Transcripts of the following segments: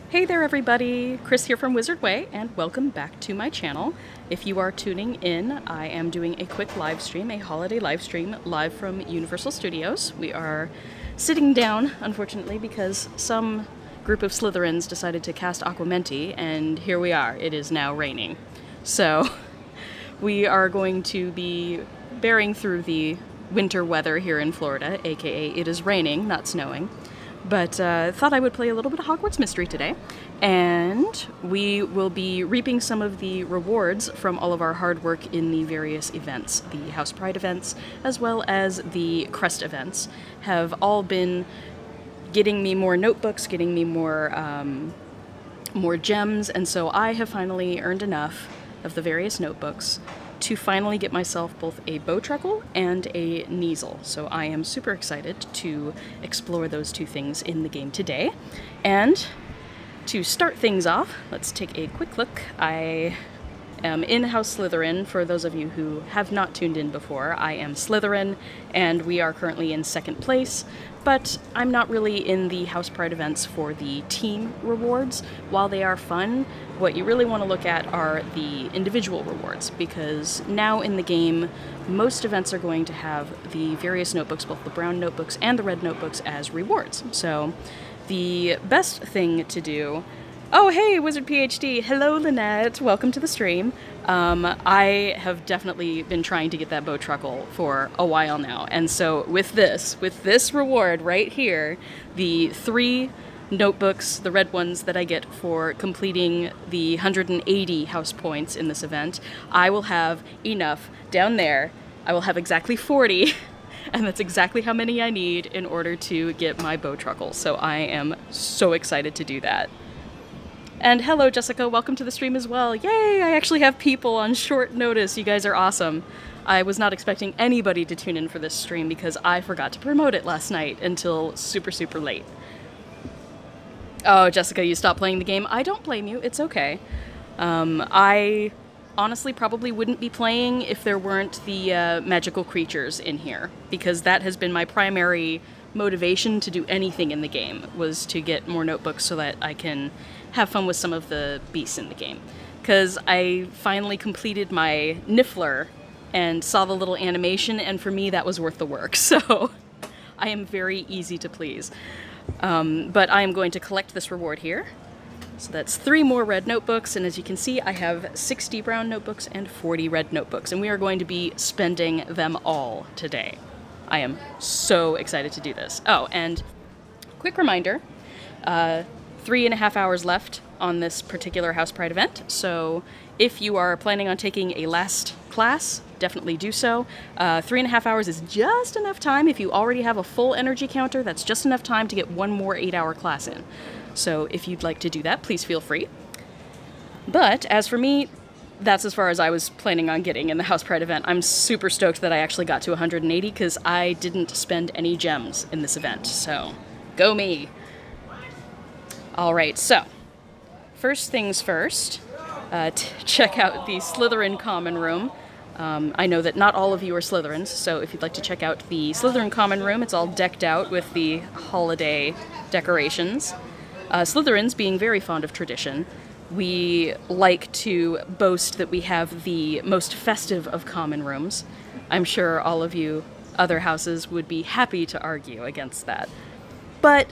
Hey there everybody, Chris here from Wizard Way, and welcome back to my channel. If you are tuning in, I am doing a quick live stream, a holiday live stream, live from Universal Studios. We are sitting down, unfortunately, because some group of Slytherins decided to cast Aquamenti, and here we are. It is now raining. So, we are going to be bearing through the winter weather here in Florida, aka it is raining, not snowing. But thought I would play a little bit of Hogwarts Mystery today, and we will be reaping some of the rewards from all of our hard work in the various events. The House Pride events, as well as the Crest events, have all been getting me more notebooks, getting me more gems, and so I have finally earned enough of the various notebooks to finally get myself both a bowtruckle and a Kneasel. So I am super excited to explore those two things in the game today. And to start things off, let's take a quick look. I am in House Slytherin. For those of you who have not tuned in before, I am Slytherin, and we are currently in second place. But I'm not really in the House Pride events for the team rewards. While they are fun, what you really want to look at are the individual rewards, because now in the game, most events are going to have the various notebooks, both the brown notebooks and the red notebooks, as rewards. So the best thing to do... Oh, hey, Wizard PhD! Hello, Lynette! Welcome to the stream. I have definitely been trying to get that bowtruckle for a while now, and so with this reward right here, the 3 notebooks, the red ones that I get for completing the 180 house points in this event, I will have enough down there. I will have exactly 40, and that's exactly how many I need in order to get my bowtruckle, so I am so excited to do that. And hello, Jessica, welcome to the stream as well. Yay, I actually have people on short notice. You guys are awesome. I was not expecting anybody to tune in for this stream because I forgot to promote it last night until super, super late. Oh, Jessica, you stopped playing the game. I don't blame you, it's okay. I honestly probably wouldn't be playing if there weren't the magical creatures in here, because that has been my primary motivation to do anything in the game, was to get more notebooks so that I can have fun with some of the beasts in the game. Because I finally completed my Niffler and saw the little animation, and for me that was worth the work, so I am very easy to please. But I am going to collect this reward here. So that's 3 more red notebooks, and as you can see I have 60 brown notebooks and 40 red notebooks, and we are going to be spending them all today. I am so excited to do this. Oh, and quick reminder, 3.5 hours left on this particular House Pride event, so if you are planning on taking a last class, definitely do so. 3.5 hours is just enough time. If you already have a full energy counter, that's just enough time to get 1 more 8-hour class in. So if you'd like to do that, please feel free. But as for me, that's as far as I was planning on getting in the House Pride event. I'm super stoked that I actually got to 180 because I didn't spend any gems in this event, so go me! Alright, so first things first, check out the Slytherin common room. I know that not all of you are Slytherins, so if you'd like to check out the Slytherin common room, it's all decked out with the holiday decorations. Slytherins, being very fond of tradition, we like to boast that we have the most festive of common rooms. I'm sure all of you other houses would be happy to argue against that. But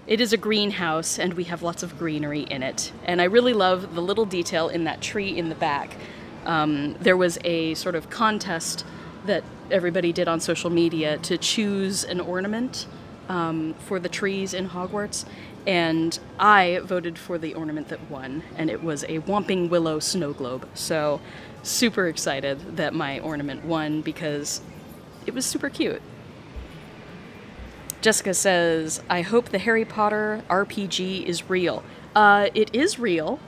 it is a greenhouse, and we have lots of greenery in it. And I really love the little detail in that tree in the back. There was a sort of contest that everybody did on social media to choose an ornament for the trees in Hogwarts. And I voted for the ornament that won, and it was a Whomping Willow snow globe. So super excited that my ornament won because it was super cute. Jessica says, I hope the Harry Potter RPG is real. It is real.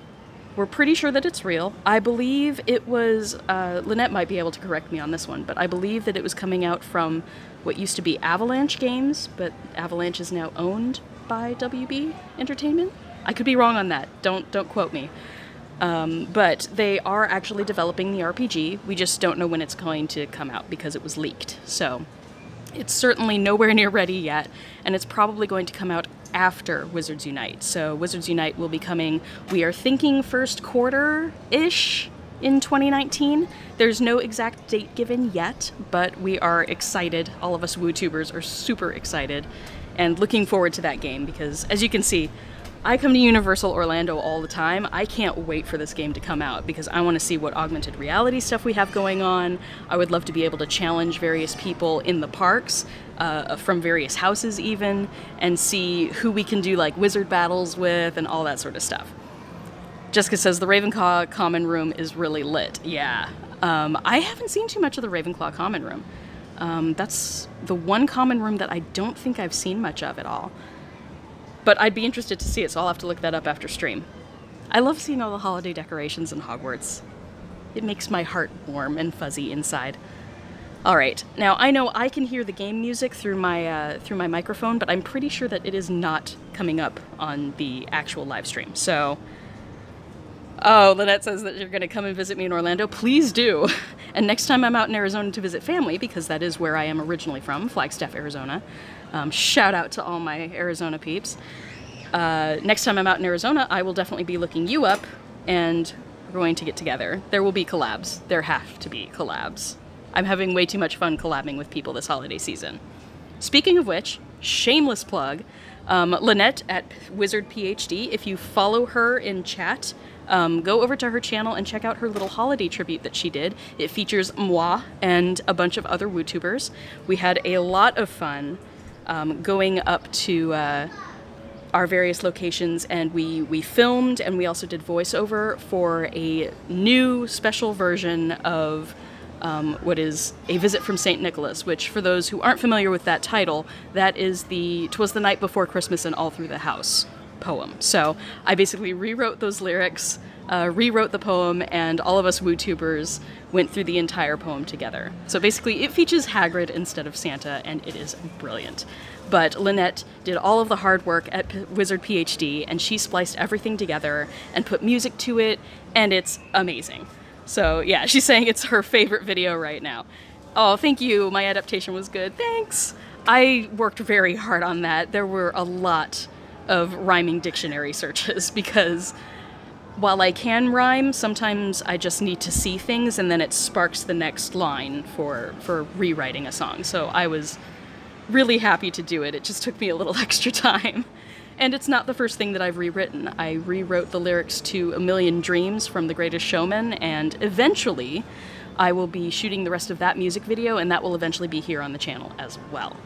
We're pretty sure that it's real. I believe it was, Lynette might be able to correct me on this one, but I believe that it was coming out from what used to be Avalanche Games, but Avalanche is now owned by WB Entertainment. I could be wrong on that. Don't quote me. But they are actually developing the RPG. We just don't know when it's going to come out because it was leaked. So it's certainly nowhere near ready yet, and it's probably going to come out after Wizards Unite. So Wizards Unite will be coming, we are thinking first quarter-ish in 2019. There's no exact date given yet, but we are excited. All of us WooTubers are super excited and looking forward to that game because, as you can see, I come to Universal Orlando all the time. I can't wait for this game to come out because I want to see what augmented reality stuff we have going on. I would love to be able to challenge various people in the parks, from various houses even, and see who we can do like wizard battles with and all that sort of stuff. Jessica says the Ravenclaw common room is really lit. Yeah. I haven't seen too much of the Ravenclaw common room. That's the one common room that I don't think I've seen much of at all. But I'd be interested to see it, so I'll have to look that up after stream. I love seeing all the holiday decorations in Hogwarts. It makes my heart warm and fuzzy inside. Alright, now I know I can hear the game music through my microphone, but I'm pretty sure that it is not coming up on the actual live stream, so... Oh, Lynette says that you're going to come and visit me in Orlando. Please do! And next time I'm out in Arizona to visit family, because that is where I am originally from, Flagstaff, Arizona. Shout out to all my Arizona peeps. Next time I'm out in Arizona, I will definitely be looking you up, and we're going to get together. There will be collabs. There have to be collabs. I'm having way too much fun collabing with people this holiday season. Speaking of which, shameless plug, Lynette at Wizard PhD, if you follow her in chat, go over to her channel and check out her little holiday tribute that she did. It features moi and a bunch of other WooTubers. We had a lot of fun going up to our various locations, and we filmed, and we also did voiceover for a new special version of what is A Visit from St. Nicholas, which, for those who aren't familiar with that title, that is the 'Twas the Night Before Christmas and All Through the House poem. So I basically rewrote those lyrics, rewrote the poem, and all of us WooTubers went through the entire poem together. So basically it features Hagrid instead of Santa, and it is brilliant. But Lynette did all of the hard work at Wizard PhD, and she spliced everything together and put music to it, and it's amazing. So yeah, she's saying it's her favorite video right now. Oh, thank you. My adaptation was good. Thanks. I worked very hard on that. There were a lot of rhyming dictionary searches because while I can rhyme, sometimes I just need to see things and then it sparks the next line for rewriting a song. So I was really happy to do it. It just took me a little extra time. And it's not the first thing that I've rewritten. I rewrote the lyrics to A Million Dreams from The Greatest Showman, and eventually I will be shooting the rest of that music video, and that will eventually be here on the channel as well.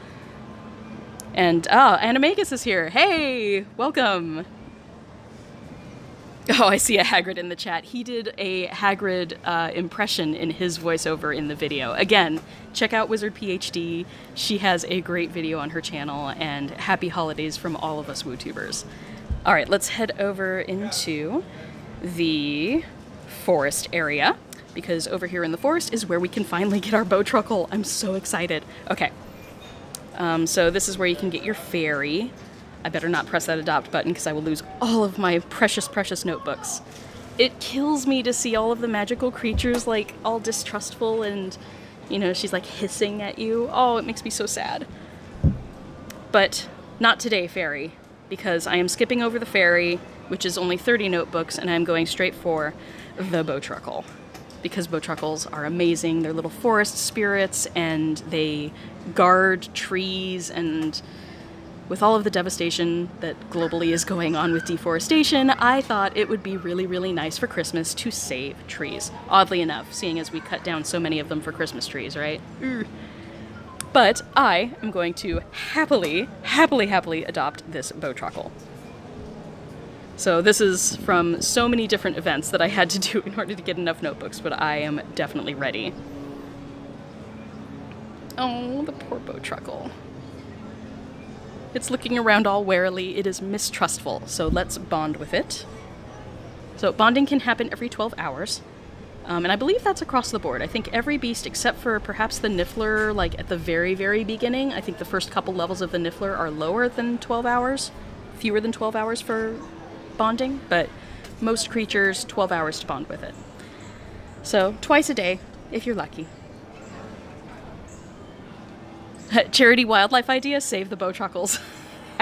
And, Animagus is here. Hey! Welcome! Oh, I see a Hagrid in the chat. He did a Hagrid impression in his voiceover in the video. Again, check out Wizard PhD. She has a great video on her channel, and happy holidays from all of us WooTubers. Alright, let's head over into the forest area, because over here in the forest is where we can finally get our Bowtruckle. I'm so excited. Okay, so this is where you can get your fairy. I better not press that adopt button because I will lose all of my precious, precious notebooks. It kills me to see all of the magical creatures, like, all distrustful and, you know, she's, like, hissing at you. Oh, it makes me so sad. But not today, fairy, because I am skipping over the fairy, which is only 30 notebooks, and I'm going straight for the Bowtruckle. Because Bowtruckles are amazing. They're little forest spirits, and they guard trees, and with all of the devastation that globally is going on with deforestation, I thought it would be really, really nice for Christmas to save trees. Oddly enough, seeing as we cut down so many of them for Christmas trees, right? But I am going to happily adopt this Bowtruckle. So this is from so many different events that I had to do in order to get enough notebooks, but I am definitely ready. Oh, the poor Bowtruckle. It's looking around all warily. It is mistrustful, so let's bond with it. So bonding can happen every 12 hours, and I believe that's across the board. I think every beast except for perhaps the Niffler, like at the very, very beginning. I think the first couple levels of the Niffler are lower than 12 hours, fewer than 12 hours for bonding, but most creatures, 12 hours to bond with it. So twice a day, if you're lucky. Charity wildlife idea, save the Bowtruckles.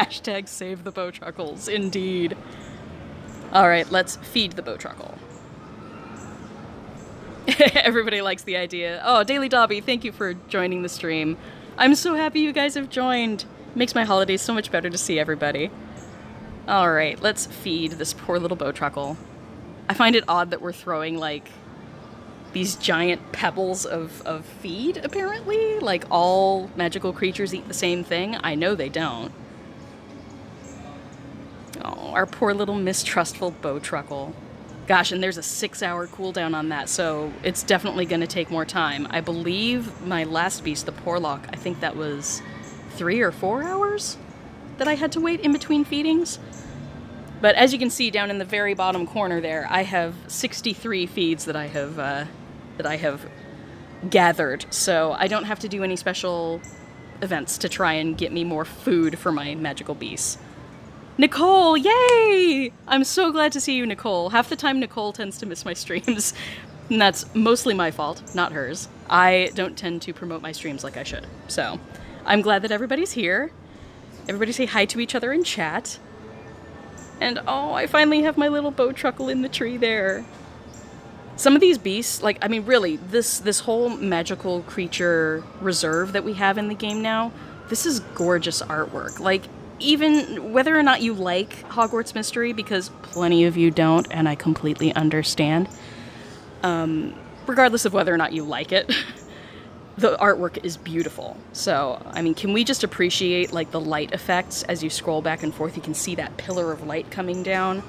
Hashtag save the bowtruckles, indeed. Alright, let's feed the bowtruckle. Everybody likes the idea. Oh, Daily Dobby, thank you for joining the stream. I'm so happy you guys have joined. Makes my holidays so much better to see everybody. Alright, let's feed this poor little bowtruckle. I find it odd that we're throwing, like, these giant pebbles of feed, apparently. Like, all magical creatures eat the same thing. I know they don't. Oh, our poor little mistrustful bowtruckle. Gosh, and there's a 6-hour cooldown on that, so it's definitely going to take more time. I believe my last beast, the Porlock, I think that was 3 or 4 hours that I had to wait in between feedings. But as you can see down in the very bottom corner there, I have 63 feeds that I have gathered, so I don't have to do any special events to try and get me more food for my magical beasts. Nicole, yay! I'm so glad to see you, Nicole. Half the time Nicole tends to miss my streams, and that's mostly my fault, not hers. I don't tend to promote my streams like I should. So, I'm glad that everybody's here. Everybody say hi to each other in chat. And oh, I finally have my little bowtruckle in the tree there. Some of these beasts, like, I mean, really, this whole magical creature reserve that we have in the game now, this is gorgeous artwork. Like, even whether or not you like Hogwarts Mystery, because plenty of you don't, and I completely understand, regardless of whether or not you like it, the artwork is beautiful. So, I mean, can we just appreciate, like, the light effects as you scroll back and forth? You can see that pillar of light coming down.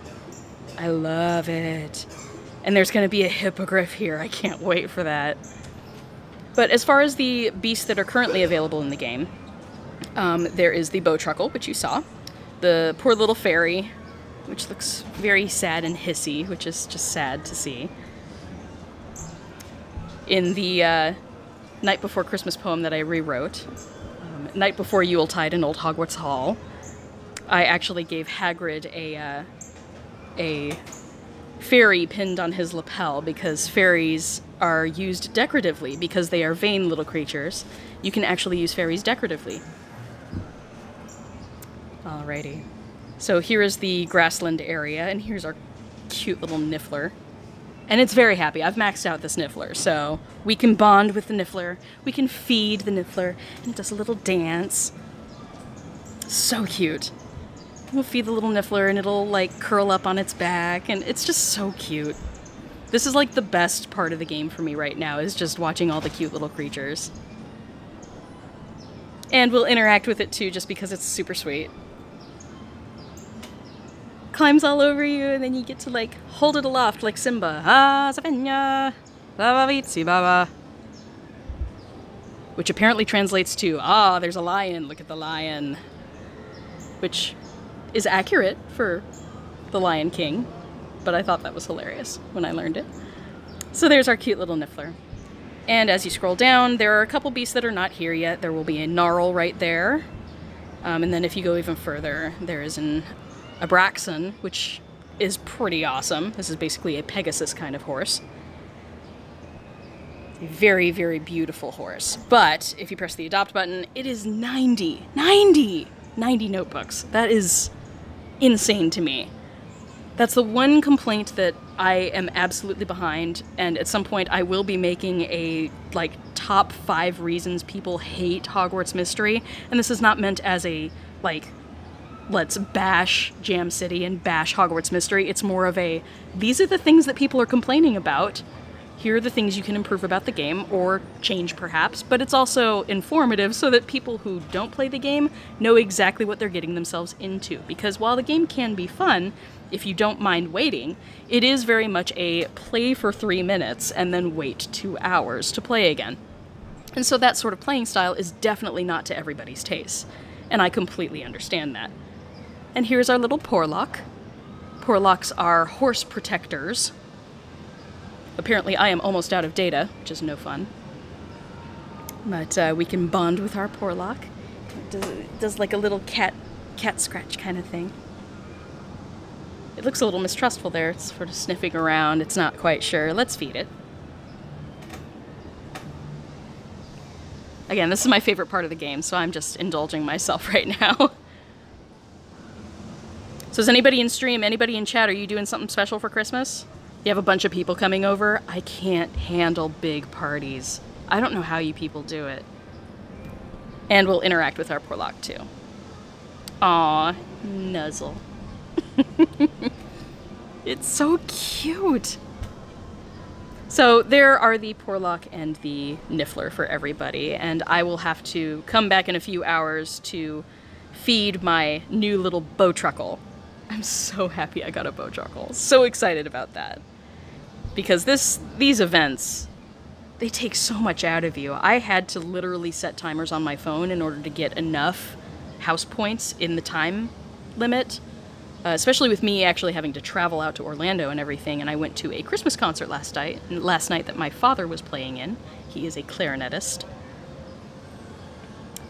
I love it. And there's going to be a hippogriff here. I can't wait for that. But as far as the beasts that are currently available in the game, there is the bowtruckle, which you saw. The poor little fairy, which looks very sad and hissy, which is just sad to see. In the Night Before Christmas poem that I rewrote, Night Before Yuletide in Old Hogwarts Hall, I actually gave Hagrid a fairy pinned on his lapel, because fairies are used decoratively because they are vain little creatures. You can actually use fairies decoratively. Alrighty. So here is the grassland area, and here's our cute little Niffler. And it's very happy. I've maxed out this Niffler, so we can bond with the Niffler. We can feed the Niffler, and it does a little dance. So cute. We'll feed the little Niffler, and it'll, like, curl up on its back, and it's just so cute. This is, like, the best part of the game for me right now, is just watching all the cute little creatures. And we'll interact with it, too, just because it's super sweet. Climbs all over you, and then you get to, like, hold it aloft like Simba. Ah, Savenya, Lavavitsi Baba. Which apparently translates to, ah, there's a lion, look at the lion. Which is accurate for the Lion King, but I thought that was hilarious when I learned it. So there's our cute little Niffler. And as you scroll down, there are a couple beasts that are not here yet. There will be a Gnarl right there. And then if you go even further, there is an Abraxan, which is pretty awesome. This is basically a Pegasus kind of horse. A very, very beautiful horse. But if you press the adopt button, it is 90 notebooks. That is insane to me. That's the one complaint that I am absolutely behind, and at some point I will be making a, like, top 5 reasons people hate Hogwarts Mystery, and this is not meant as a, like, let's bash Jam City and bash Hogwarts Mystery. It's more of a, these are the things that people are complaining about. Here are the things you can improve about the game, or change perhaps, but it's also informative so that people who don't play the game know exactly what they're getting themselves into. Because while the game can be fun, if you don't mind waiting, it is very much a play for 3 minutes and then wait 2 hours to play again. And so that sort of playing style is definitely not to everybody's taste, and I completely understand that. And here's our little Porlock. Porlocks are horse protectors. Apparently I am almost out of data, which is no fun. But we can bond with our Porlock. It does like a little cat scratch kind of thing. It looks a little mistrustful there. It's sort of sniffing around. It's not quite sure. Let's feed it. Again, this is my favorite part of the game, so I'm just indulging myself right now. So is anybody in stream, anybody in chat, are you doing something special for Christmas? You have a bunch of people coming over? I can't handle big parties. I don't know how you people do it. And we'll interact with our Porlock too. Aw, nuzzle. It's so cute. So there are the Porlock and the Niffler for everybody, and I will have to come back in a few hours to feed my new little bowtruckle. I'm so happy I got a bowtruckle. So excited about that. Because these events, they take so much out of you. I had to literally set timers on my phone in order to get enough house points in the time limit. Especially with me actually having to travel out to Orlando and everything, and I went to a Christmas concert last night that my father was playing in. He is a clarinetist.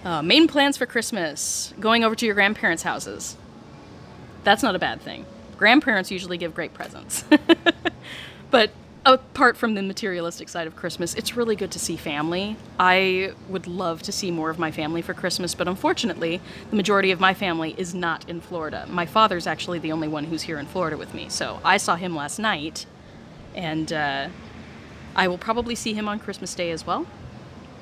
Main plans for Christmas. Going over to your grandparents' houses. That's not a bad thing. Grandparents usually give great presents. But apart from the materialistic side of Christmas, it's really good to see family. I would love to see more of my family for Christmas, but unfortunately, the majority of my family is not in Florida. My father's actually the only one who's here in Florida with me, so I saw him last night, and I will probably see him on Christmas Day as well,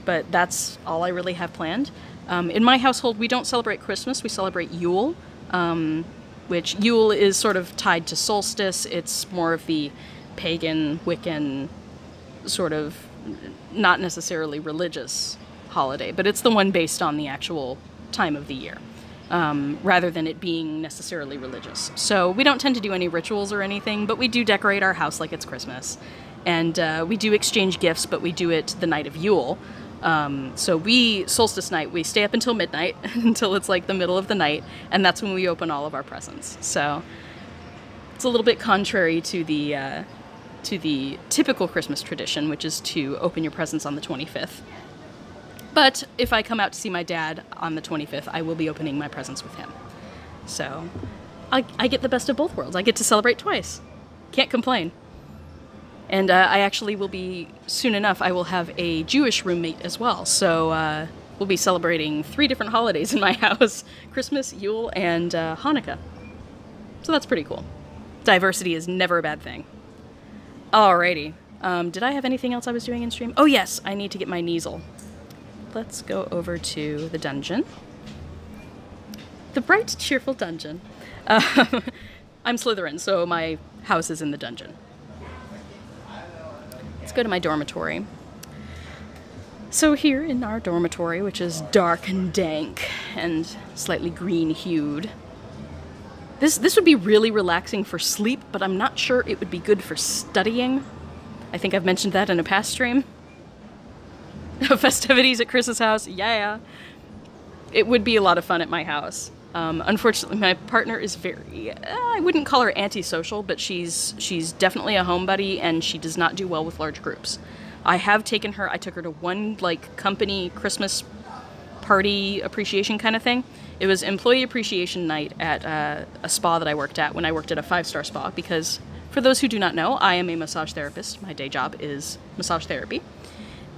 but that's all I really have planned. In my household, we don't celebrate Christmas, we celebrate Yule, which Yule is sort of tied to solstice. It's more of the pagan, Wiccan, sort of not necessarily religious holiday, but it's the one based on the actual time of the year, rather than it being necessarily religious. So we don't tend to do any rituals or anything, but we do decorate our house like it's Christmas. And we do exchange gifts, but we do it the night of Yule. So solstice night, we stay up until midnight, until it's like the middle of the night, and that's when we open all of our presents. So it's a little bit contrary to the typical Christmas tradition, which is to open your presents on the 25th. But if I come out to see my dad on the 25th, I will be opening my presents with him. So I get the best of both worlds. I get to celebrate twice. Can't complain. And I actually will be, soon enough, I will have a Jewish roommate as well. So we'll be celebrating 3 different holidays in my house: Christmas, Yule, and Hanukkah. So that's pretty cool. Diversity is never a bad thing. Alrighty. Did I have anything else I was doing in stream? Oh yes, I need to get my Kneasel. Let's go over to the dungeon. The bright, cheerful dungeon. I'm Slytherin, so my house is in the dungeon. Let's go to my dormitory. So here in our dormitory, which is dark and dank and slightly green-hued, This would be really relaxing for sleep, but I'm not sure it would be good for studying. I think I've mentioned that in a past stream. Festivities at Chris's house, yeah. It would be a lot of fun at my house. Unfortunately, my partner is very, I wouldn't call her antisocial, but she's definitely a homebody, and she does not do well with large groups. I took her to one, like, company Christmas party appreciation kind of thing. It was employee appreciation night at a spa that I worked at when I worked at a 5-star spa, because for those who do not know, I am a massage therapist. My day job is massage therapy.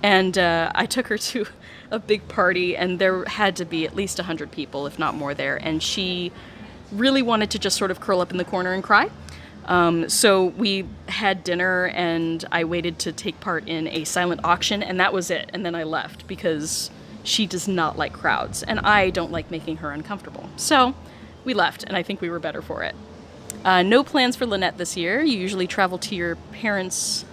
And I took her to a big party, and there had to be at least 100 people, if not more, there. And she really wanted to just sort of curl up in the corner and cry. So we had dinner, and I waited to take part in a silent auction, and that was it. And then I left, because she does not like crowds, and I don't like making her uncomfortable. So we left, and I think we were better for it. No plans for Lynette this year. You usually travel to your parents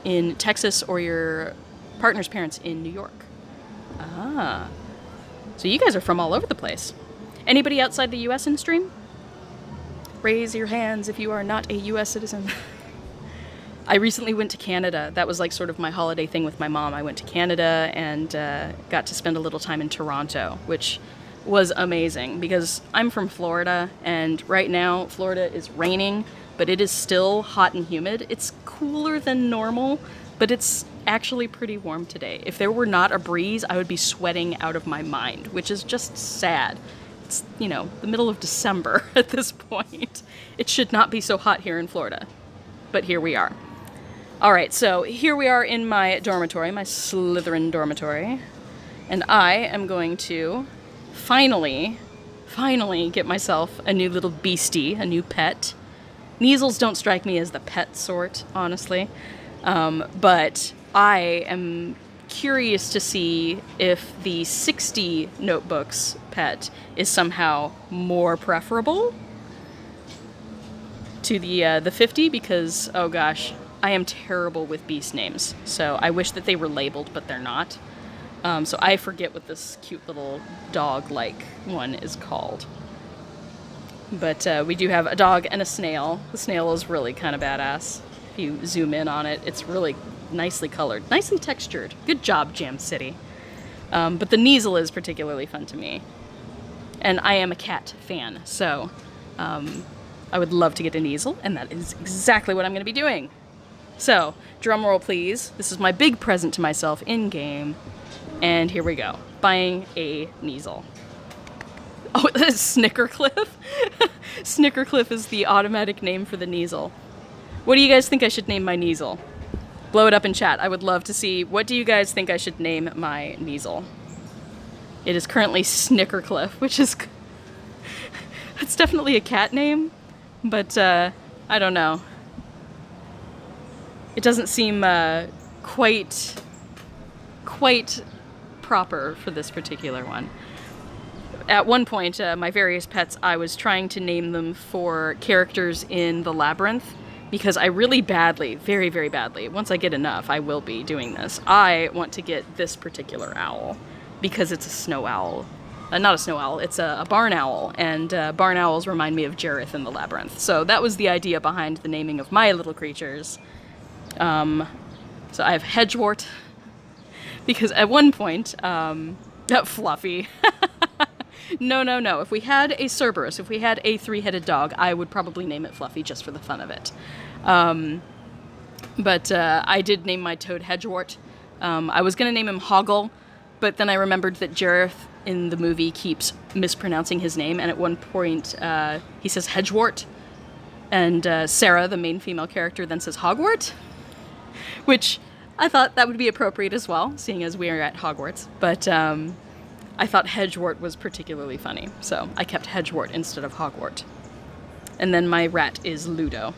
in Texas or your partner's parents in New York. Ah. So you guys are from all over the place. Anybody outside the US in stream? Raise your hands if you are not a US citizen. I recently went to Canada. That was like sort of my holiday thing with my mom. I went to Canada and got to spend a little time in Toronto, which was amazing because I'm from Florida, and right now Florida is raining, but it is still hot and humid. It's cooler than normal, but it's actually pretty warm today. If there were not a breeze, I would be sweating out of my mind, which is just sad. It's, you know, the middle of December at this point. It should not be so hot here in Florida, but here we are. All right, so here we are in my dormitory, my Slytherin dormitory, and I am going to finally finally get myself a new little beastie, a new pet. Kneasels don't strike me as the pet sort, honestly, but I am curious to see if the 60 notebooks pet is somehow more preferable to the 50, because, oh gosh, I am terrible with beast names, so I wish that they were labeled, but they're not. So I forget what this cute little dog-like one is called. But we do have a dog and a snail. The snail is really kind of badass. If you zoom in on it, it's really nicely colored, nicely textured. Good job, Jam City. But the Kneasel is particularly fun to me. And I am a cat fan, so I would love to get a Kneasel, and that is exactly what I'm going to be doing. So, drum roll please. This is my big present to myself in-game. And here we go. Buying a Kneasel. Oh, this is Snickercliff? Snickercliff is the automatic name for the Kneasel. What do you guys think I should name my Kneasel? Blow it up in chat. I would love to see, what do you guys think I should name my Kneasel? It is currently Snickercliff, which is... it's definitely a cat name, but I don't know. It doesn't seem quite proper for this particular one. At one point, my various pets, I was trying to name them for characters in the Labyrinth, because I really badly, very, very badly, once I get enough, I will be doing this. I want to get this particular owl, because it's a snow owl. Not a snow owl, it's a barn owl, and barn owls remind me of Jareth in the Labyrinth. So that was the idea behind the naming of my little creatures. So I have Hedgewort, because at one point, Fluffy. No. If we had a Cerberus, if we had a three-headed dog, I would probably name it Fluffy just for the fun of it. But I did name my toad Hedgewort. I was going to name him Hoggle, but then I remembered that Jareth in the movie keeps mispronouncing his name, and at one point he says Hedgewort, and Sarah, the main female character, then says Hogwart, which I thought that would be appropriate as well, seeing as we are at Hogwarts, but I thought Hedgewort was particularly funny, so I kept Hedgewort instead of Hogwart. And then my rat is Ludo,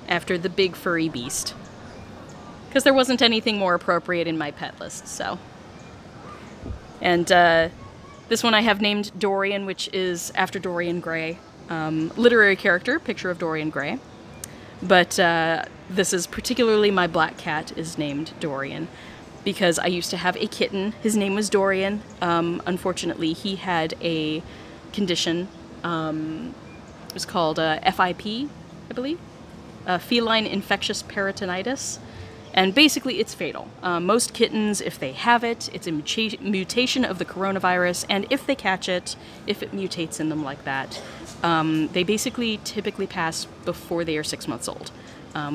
after the big furry beast, because there wasn't anything more appropriate in my pet list, so. And this one I have named Dorian, which is after Dorian Gray, literary character, picture of Dorian Gray. But this is particularly my black cat is named Dorian, because I used to have a kitten. His name was Dorian. Unfortunately, he had a condition. It was called FIP, I believe. Feline infectious peritonitis. And basically, it's fatal. Most kittens, if they have it, it's a mutation of the coronavirus, and if they catch it, if it mutates in them like that, they basically typically pass before they are 6 months old.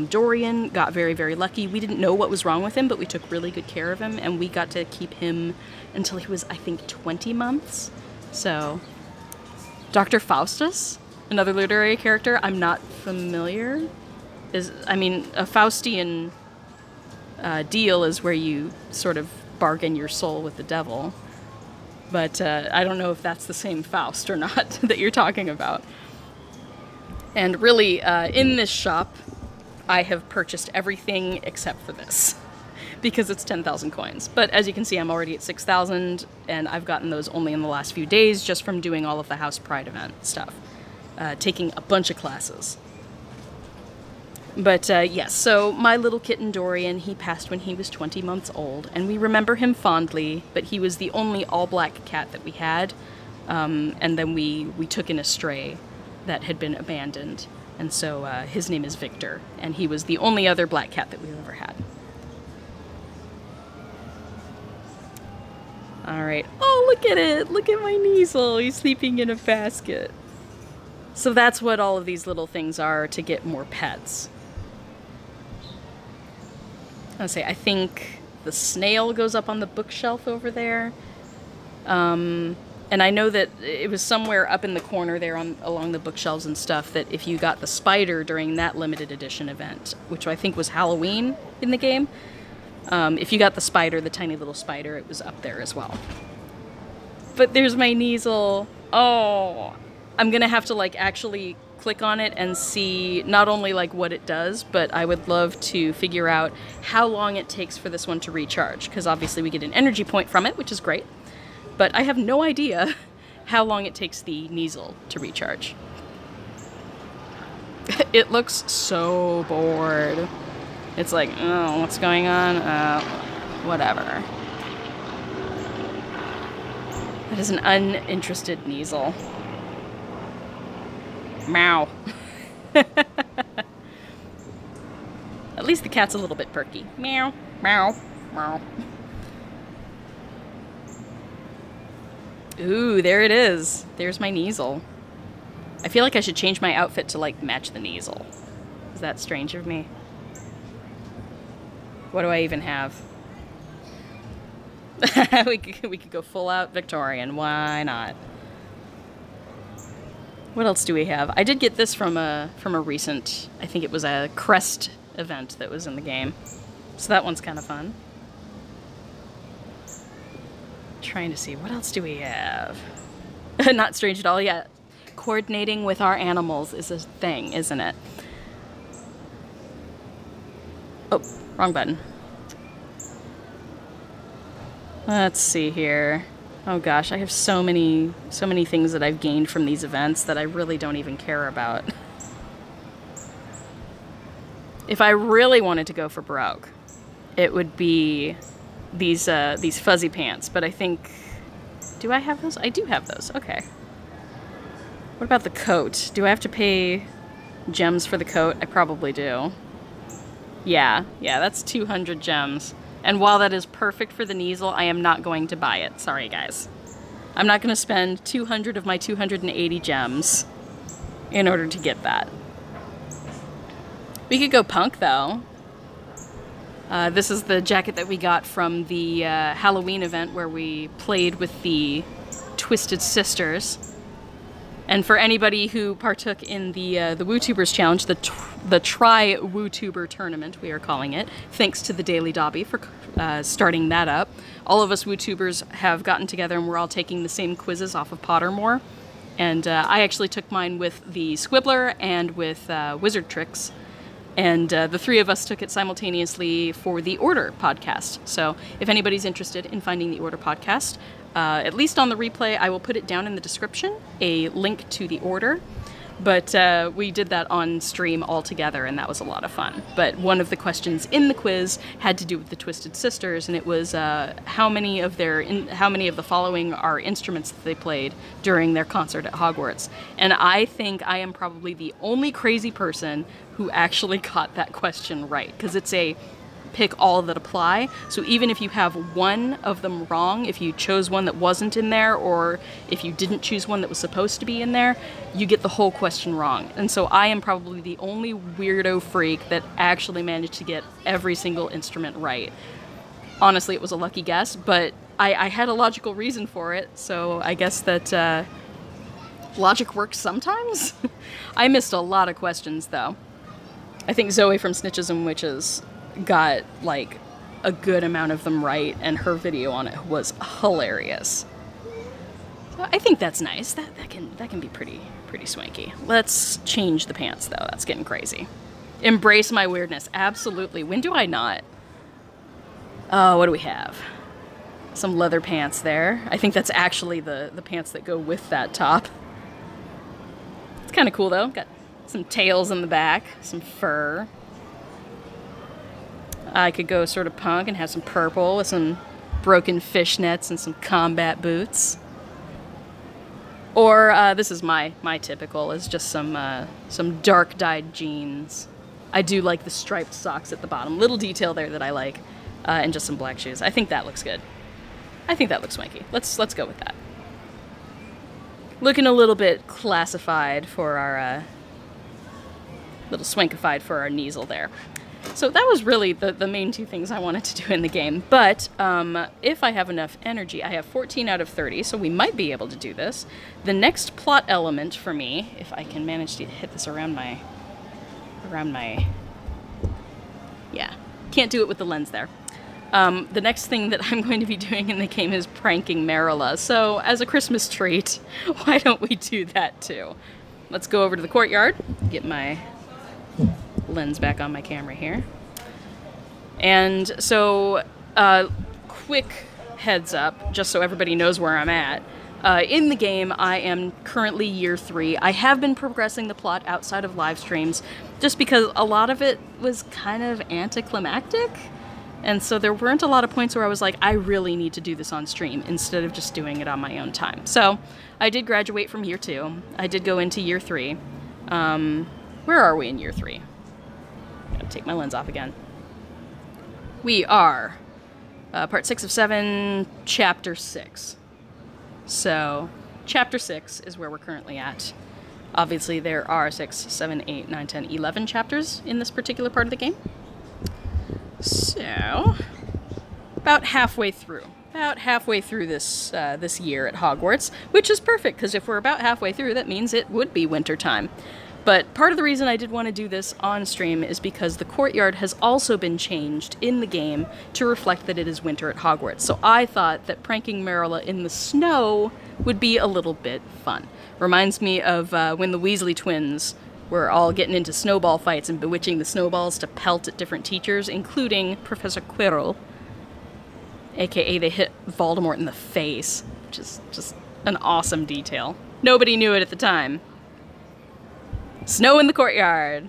Dorian got very, very lucky. We didn't know what was wrong with him, but we took really good care of him, and we got to keep him until he was, I think, 20 months. So, Dr. Faustus, another literary character I'm not familiar. A Faustian deal is where you sort of bargain your soul with the devil. But I don't know if that's the same Faust or not that you're talking about. And really, in this shop, I have purchased everything except for this, because it's 10,000 coins. But as you can see, I'm already at 6,000, and I've gotten those only in the last few days just from doing all of the House Pride event stuff, taking a bunch of classes. But yes, so my little kitten Dorian, he passed when he was 20 months old, and we remember him fondly, but he was the only all-black cat that we had, and then we took in a stray that had been abandoned. And so his name is Victor, and he was the only other black cat that we've ever had. Alright. Oh, look at it! Look at my Kneasel! He's sleeping in a basket. So that's what all of these little things are to get more pets. I think the snail goes up on the bookshelf over there. And I know that it was somewhere up in the corner there along the bookshelves and stuff that if you got the spider during that limited edition event, which I think was Halloween in the game, if you got the spider, the tiny little spider, it was up there as well. But there's my Kneasel. Oh, I'm gonna have to like actually click on it and see not only like what it does, but I would love to figure out how long it takes for this one to recharge, because obviously we get an energy point from it, which is great, but I have no idea how long it takes the Kneasel to recharge. It looks so bored. It's like, oh, what's going on? Whatever. That is an uninterested Kneasel. Meow. At least the cat's a little bit perky. Meow, meow, meow. Ooh, there it is. There's my Kneasel. I feel like I should change my outfit to like match the Kneasel. Is that strange of me? What do I even have? we could go full out Victorian. Why not? What else do we have? I did get this from a recent, I think it was a crest event that was in the game. So that one's kind of fun. Trying to see, what else do we have? Not strange at all yet. Coordinating with our animals is a thing, isn't it? Oh, wrong button. Let's see here. Oh gosh, I have so many things that I've gained from these events that I really don't even care about. If I really wanted to go for broke, it would be these fuzzy pants, but I think... Do I have those? I do have those, okay. What about the coat? Do I have to pay gems for the coat? I probably do. Yeah, that's 200 gems. And while that is perfect for the Kneasel, I am not going to buy it. Sorry, guys. I'm not going to spend 200 of my 280 gems in order to get that. We could go punk, though. This is the jacket that we got from the Halloween event where we played with the Twisted Sisters. And for anybody who partook in the WooTubers challenge, the Try WooTuber tournament, we are calling it, thanks to the Daily Dobby for starting that up. All of us WooTubers have gotten together and we're all taking the same quizzes off of Pottermore. And I actually took mine with the Squibbler and with Wizard Tricks. And the three of us took it simultaneously for the Order podcast. So if anybody's interested in finding the Order podcast, at least on the replay, I will put it down in the description, a link to the Order. But we did that on stream all together, and that was a lot of fun. But one of the questions in the quiz had to do with the Twisted Sisters, and it was how many of the following are instruments that they played during their concert at Hogwarts. And I think I am probably the only crazy person who actually got that question right, because it's a pick all that apply. So even if you have one of them wrong, if you chose one that wasn't in there, or if you didn't choose one that was supposed to be in there, you get the whole question wrong. And so I am probably the only weirdo freak that actually managed to get every single instrument right. Honestly, it was a lucky guess, but I had a logical reason for it, so I guess that logic works sometimes? I missed a lot of questions, though. I think Zoe from Snitches and Witches got like a good amount of them right, and her video on it was hilarious. So I think that's nice. That can be pretty swanky. Let's change the pants though. That's getting crazy. Embrace my weirdness. Absolutely. When do I not? Oh, what do we have? Some leather pants there. I think that's actually the pants that go with that top. It's kind of cool though. Got some tails in the back, some fur. I could go sort of punk and have some purple with some broken fishnets and some combat boots. Or this is my typical, is just some dark dyed jeans. I do like the striped socks at the bottom. Little detail there that I like, and just some black shoes. I think that looks good. I think that looks swanky. Let's go with that. Looking a little bit classified for our little swankified for our Kneasel there. So that was really the main two things I wanted to do in the game. But if I have enough energy, I have 14 out of 30, so we might be able to do this. The next plot element for me, if I can manage to hit this around my... Yeah, can't do it with the lens there. The next thing that I'm going to be doing in the game is pranking Merula. So as a Christmas treat, why don't we do that too? Let's go over to the courtyard, get my lens back on my camera here. And so, quick heads up, just so everybody knows where I'm at. In the game, I am currently year 3. I have been progressing the plot outside of live streams, just because a lot of it was kind of anticlimactic. And so there weren't a lot of points where I was like, I really need to do this on stream, instead of just doing it on my own time. So, I did graduate from year 2. I did go into year 3. Where are we in year 3? Gotta take my lens off again. We are part 6 of 7, chapter 6. So, chapter 6 is where we're currently at. Obviously, there are 6, 7, 8, 9, 10, 11 chapters in this particular part of the game. So, about halfway through. About halfway through this this year at Hogwarts, which is perfect, because if we're about halfway through, that means it would be winter time. But part of the reason I did want to do this on stream is because the courtyard has also been changed in the game to reflect that it is winter at Hogwarts. So I thought that pranking Merula in the snow would be a little bit fun. Reminds me of when the Weasley twins were all getting into snowball fights and bewitching the snowballs to pelt at different teachers, including Professor Quirrell, aka they hit Voldemort in the face, which is just an awesome detail. Nobody knew it at the time. Snow in the courtyard.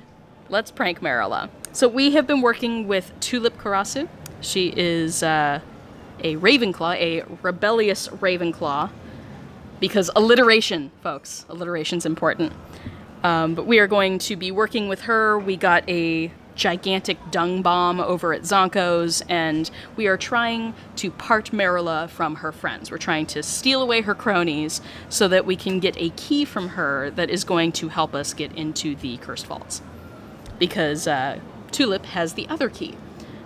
Let's prank Merula. So we have been working with Tulip Karasu. She is a Ravenclaw, a rebellious Ravenclaw, because alliteration, folks. Alliteration's important. But we are going to be working with her. We got a gigantic dung bomb over at Zonko's, and we are trying to part Merula from her friends. We're trying to steal away her cronies so that we can get a key from her that is going to help us get into the Cursed Vaults. Because Tulip has the other key.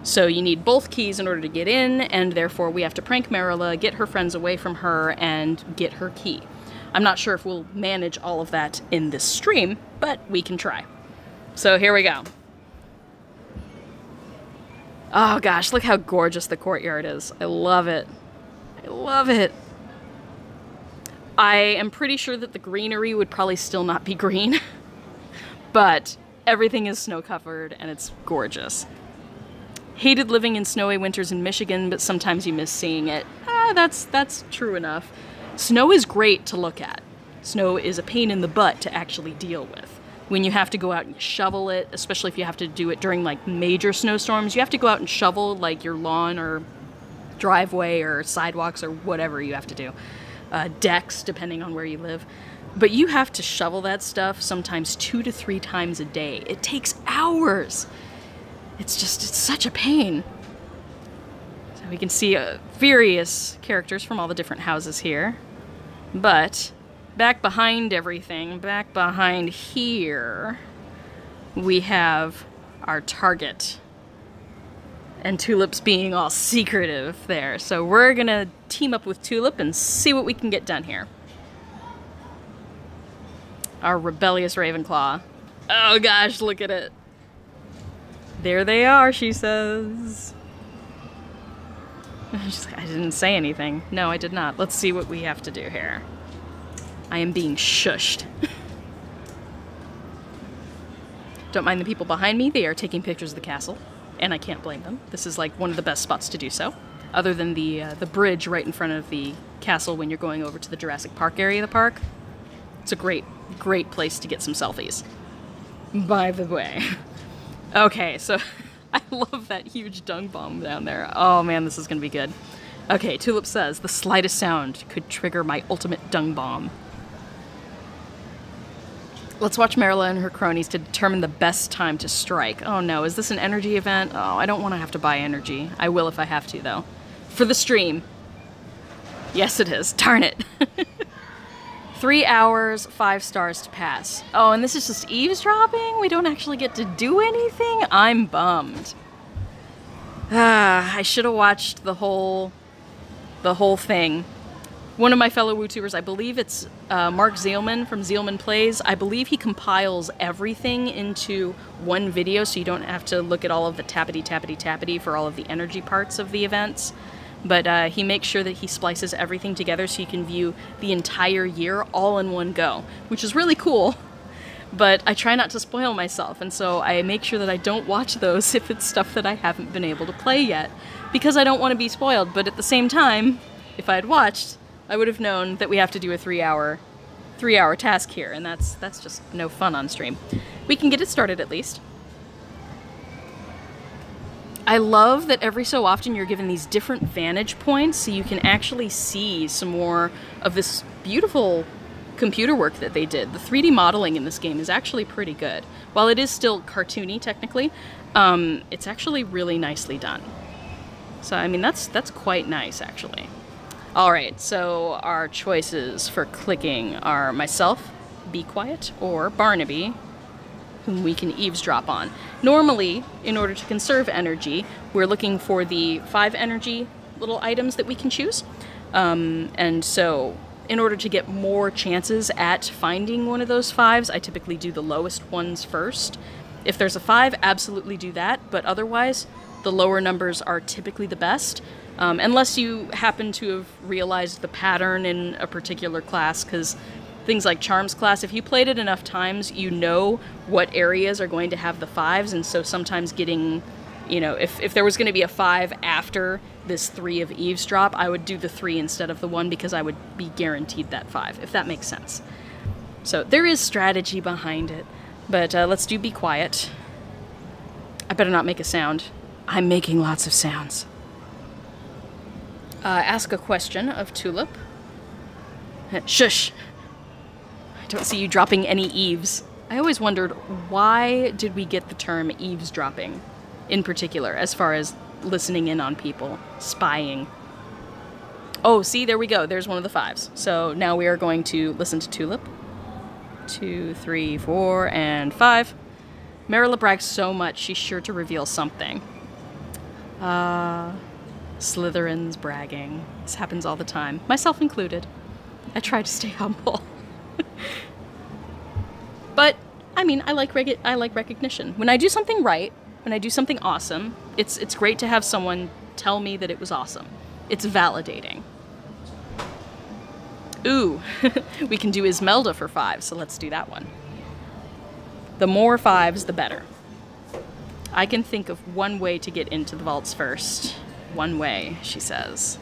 So you need both keys in order to get in, and therefore we have to prank Merula, get her friends away from her, and get her key. I'm not sure if we'll manage all of that in this stream, but we can try. So here we go. Oh gosh, look how gorgeous the courtyard is. I love it. I love it. I am pretty sure that the greenery would probably still not be green, but everything is snow-covered and it's gorgeous. Hated living in snowy winters in Michigan, but sometimes you miss seeing it. That's true enough. Snow is great to look at. Snow is a pain in the butt to actually deal with. When you have to go out and shovel it, especially if you have to do it during like major snowstorms, you have to go out and shovel like your lawn or driveway or sidewalks or whatever you have to do. Decks, depending on where you live. But you have to shovel that stuff sometimes 2 to 3 times a day. It takes hours. It's such a pain. So we can see various characters from all the different houses here. But back behind everything, back behind here, we have our target. And Tulip's being all secretive there. So we're gonna team up with Tulip and see what we can get done here. Our rebellious Ravenclaw. Oh gosh, look at it. There they are, she says. She's like, I didn't say anything. No, I did not. Let's see what we have to do here. I am being shushed. Don't mind the people behind me. They are taking pictures of the castle, and I can't blame them. This is like one of the best spots to do so, other than the bridge right in front of the castle when you're going over to the Jurassic Park area of the park. It's a great, great place to get some selfies. By the way. Okay, so I love that huge dung bomb down there. Oh man, this is gonna be good. Okay, Tulip says, the slightest sound could trigger my ultimate dung bomb. Let's watch Merula and her cronies to determine the best time to strike. Oh no, is this an energy event? Oh, I don't want to have to buy energy. I will if I have to, though. For the stream. Yes, it is. Darn it. 3 hours, 5 stars to pass. Oh, and this is just eavesdropping? We don't actually get to do anything? I'm bummed. I should have watched the whole thing. One of my fellow WooTubers, I believe it's Mark Zeilman from Zeilman Plays. I believe he compiles everything into one video, so you don't have to look at all of the tappity for all of the energy parts of the events. But he makes sure that he splices everything together so you can view the entire year all in one go, which is really cool. But I try not to spoil myself, and so I make sure that I don't watch those if it's stuff that I haven't been able to play yet, because I don't want to be spoiled. But at the same time, if I had watched, I would have known that we have to do a three-hour task here, and that's just no fun on stream. We can get it started at least. I love that every so often you're given these different vantage points so you can actually see some more of this beautiful computer work that they did. The 3D modeling in this game is actually pretty good. While it is still cartoony technically, it's actually really nicely done. So I mean that's quite nice actually. Alright, so our choices for clicking are myself, Be Quiet, or Barnaby, whom we can eavesdrop on. Normally, in order to conserve energy, we're looking for the 5 energy little items that we can choose. And so, in order to get more chances at finding one of those 5s, I typically do the lowest ones first. If there's a 5, absolutely do that, but otherwise, the lower numbers are typically the best. Unless you happen to have realized the pattern in a particular class, because things like Charms class, if you played it enough times, you know what areas are going to have the 5s, and so sometimes getting, you know, if there was going to be a 5 after this 3 of eavesdrop, I would do the 3 instead of the 1 because I would be guaranteed that 5, if that makes sense. So there is strategy behind it, but let's do Be Quiet. I better not make a sound. I'm making lots of sounds. Ask a question of Tulip. Shush! I don't see you dropping any eaves. I always wondered, why did we get the term eavesdropping in particular, as far as listening in on people, spying? Oh, see, there we go. There's one of the 5s. So now we are going to listen to Tulip. 2, 3, 4, and 5. Merula brags so much, she's sure to reveal something. Slytherin's bragging. This happens all the time, myself included. I try to stay humble. But, I mean, I like recognition. When I do something right, when I do something awesome, it's great to have someone tell me that it was awesome. It's validating. Ooh, we can do Ismelda for 5, so let's do that one. The more 5s, the better. I can think of one way to get into the vaults first. One way, she says.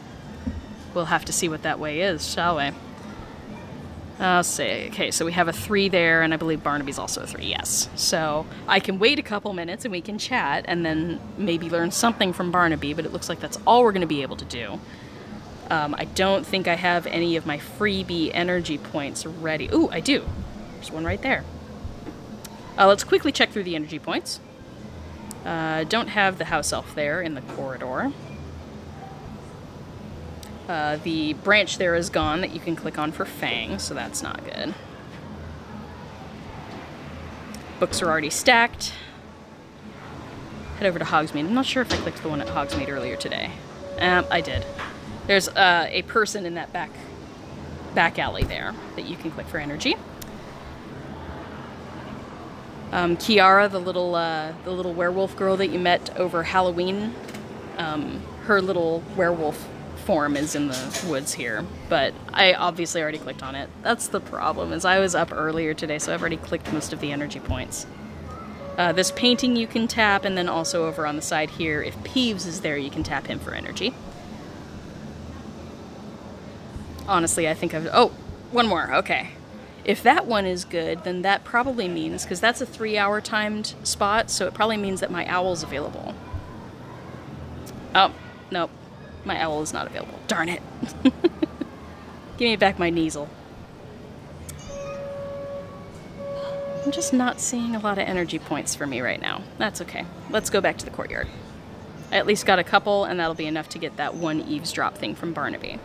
We'll have to see what that way is, shall we? I'll say, okay, so we have a 3 there, and I believe Barnaby's also a 3, yes. So I can wait a couple minutes and we can chat and then maybe learn something from Barnaby, but it looks like that's all we're going to be able to do. I don't think I have any of my freebie energy points ready. Ooh, I do. There's one right there. Let's quickly check through the energy points. Don't have the house elf there in the corridor. The branch there is gone that you can click on for Fang, so that's not good. Books are already stacked. Head over to Hogsmeade. I'm not sure if I clicked the one at Hogsmeade earlier today. I did. There's a person in that back alley there that you can click for energy. Kiara, the little werewolf girl that you met over Halloween, her little werewolf form is in the woods here, but I obviously already clicked on it. That's the problem, is I was up earlier today, so I've already clicked most of the energy points. This painting you can tap, and then also over on the side here, if Peeves is there, you can tap him for energy. Honestly, I think oh, one more, okay. If that one is good, then that probably means, because that's a 3-hour timed spot, so it probably means that my owl's available. Oh, nope. My owl is not available. Darn it. Give me back my Kneasel. I'm just not seeing a lot of energy points for me right now. That's okay. Let's go back to the courtyard. I at least got a couple, and that'll be enough to get that one eavesdrop thing from Barnaby.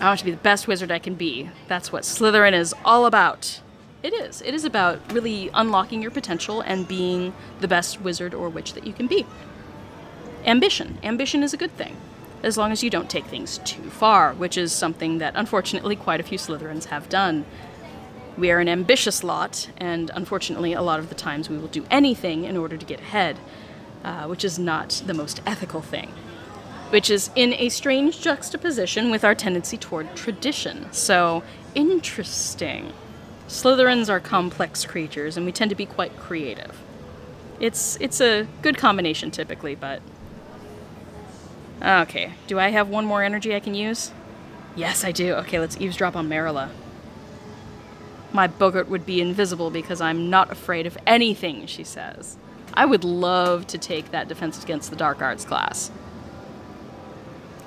I want to be the best wizard I can be. That's what Slytherin is all about. It is. It is about really unlocking your potential and being the best wizard or witch that you can be. Ambition. Ambition is a good thing. as long as you don't take things too far, which is something that unfortunately quite a few Slytherins have done. We are an ambitious lot, and unfortunately a lot of the times we will do anything in order to get ahead, which is not the most ethical thing. Which is in a strange juxtaposition with our tendency toward tradition. So, interesting. Slytherins are complex creatures, and we tend to be quite creative. It's a good combination typically, but... Okay, do I have one more energy I can use? Yes, I do. Okay, let's eavesdrop on Merula. My boggart would be invisible because I'm not afraid of anything, she says. I would love to take that Defense Against the Dark Arts class.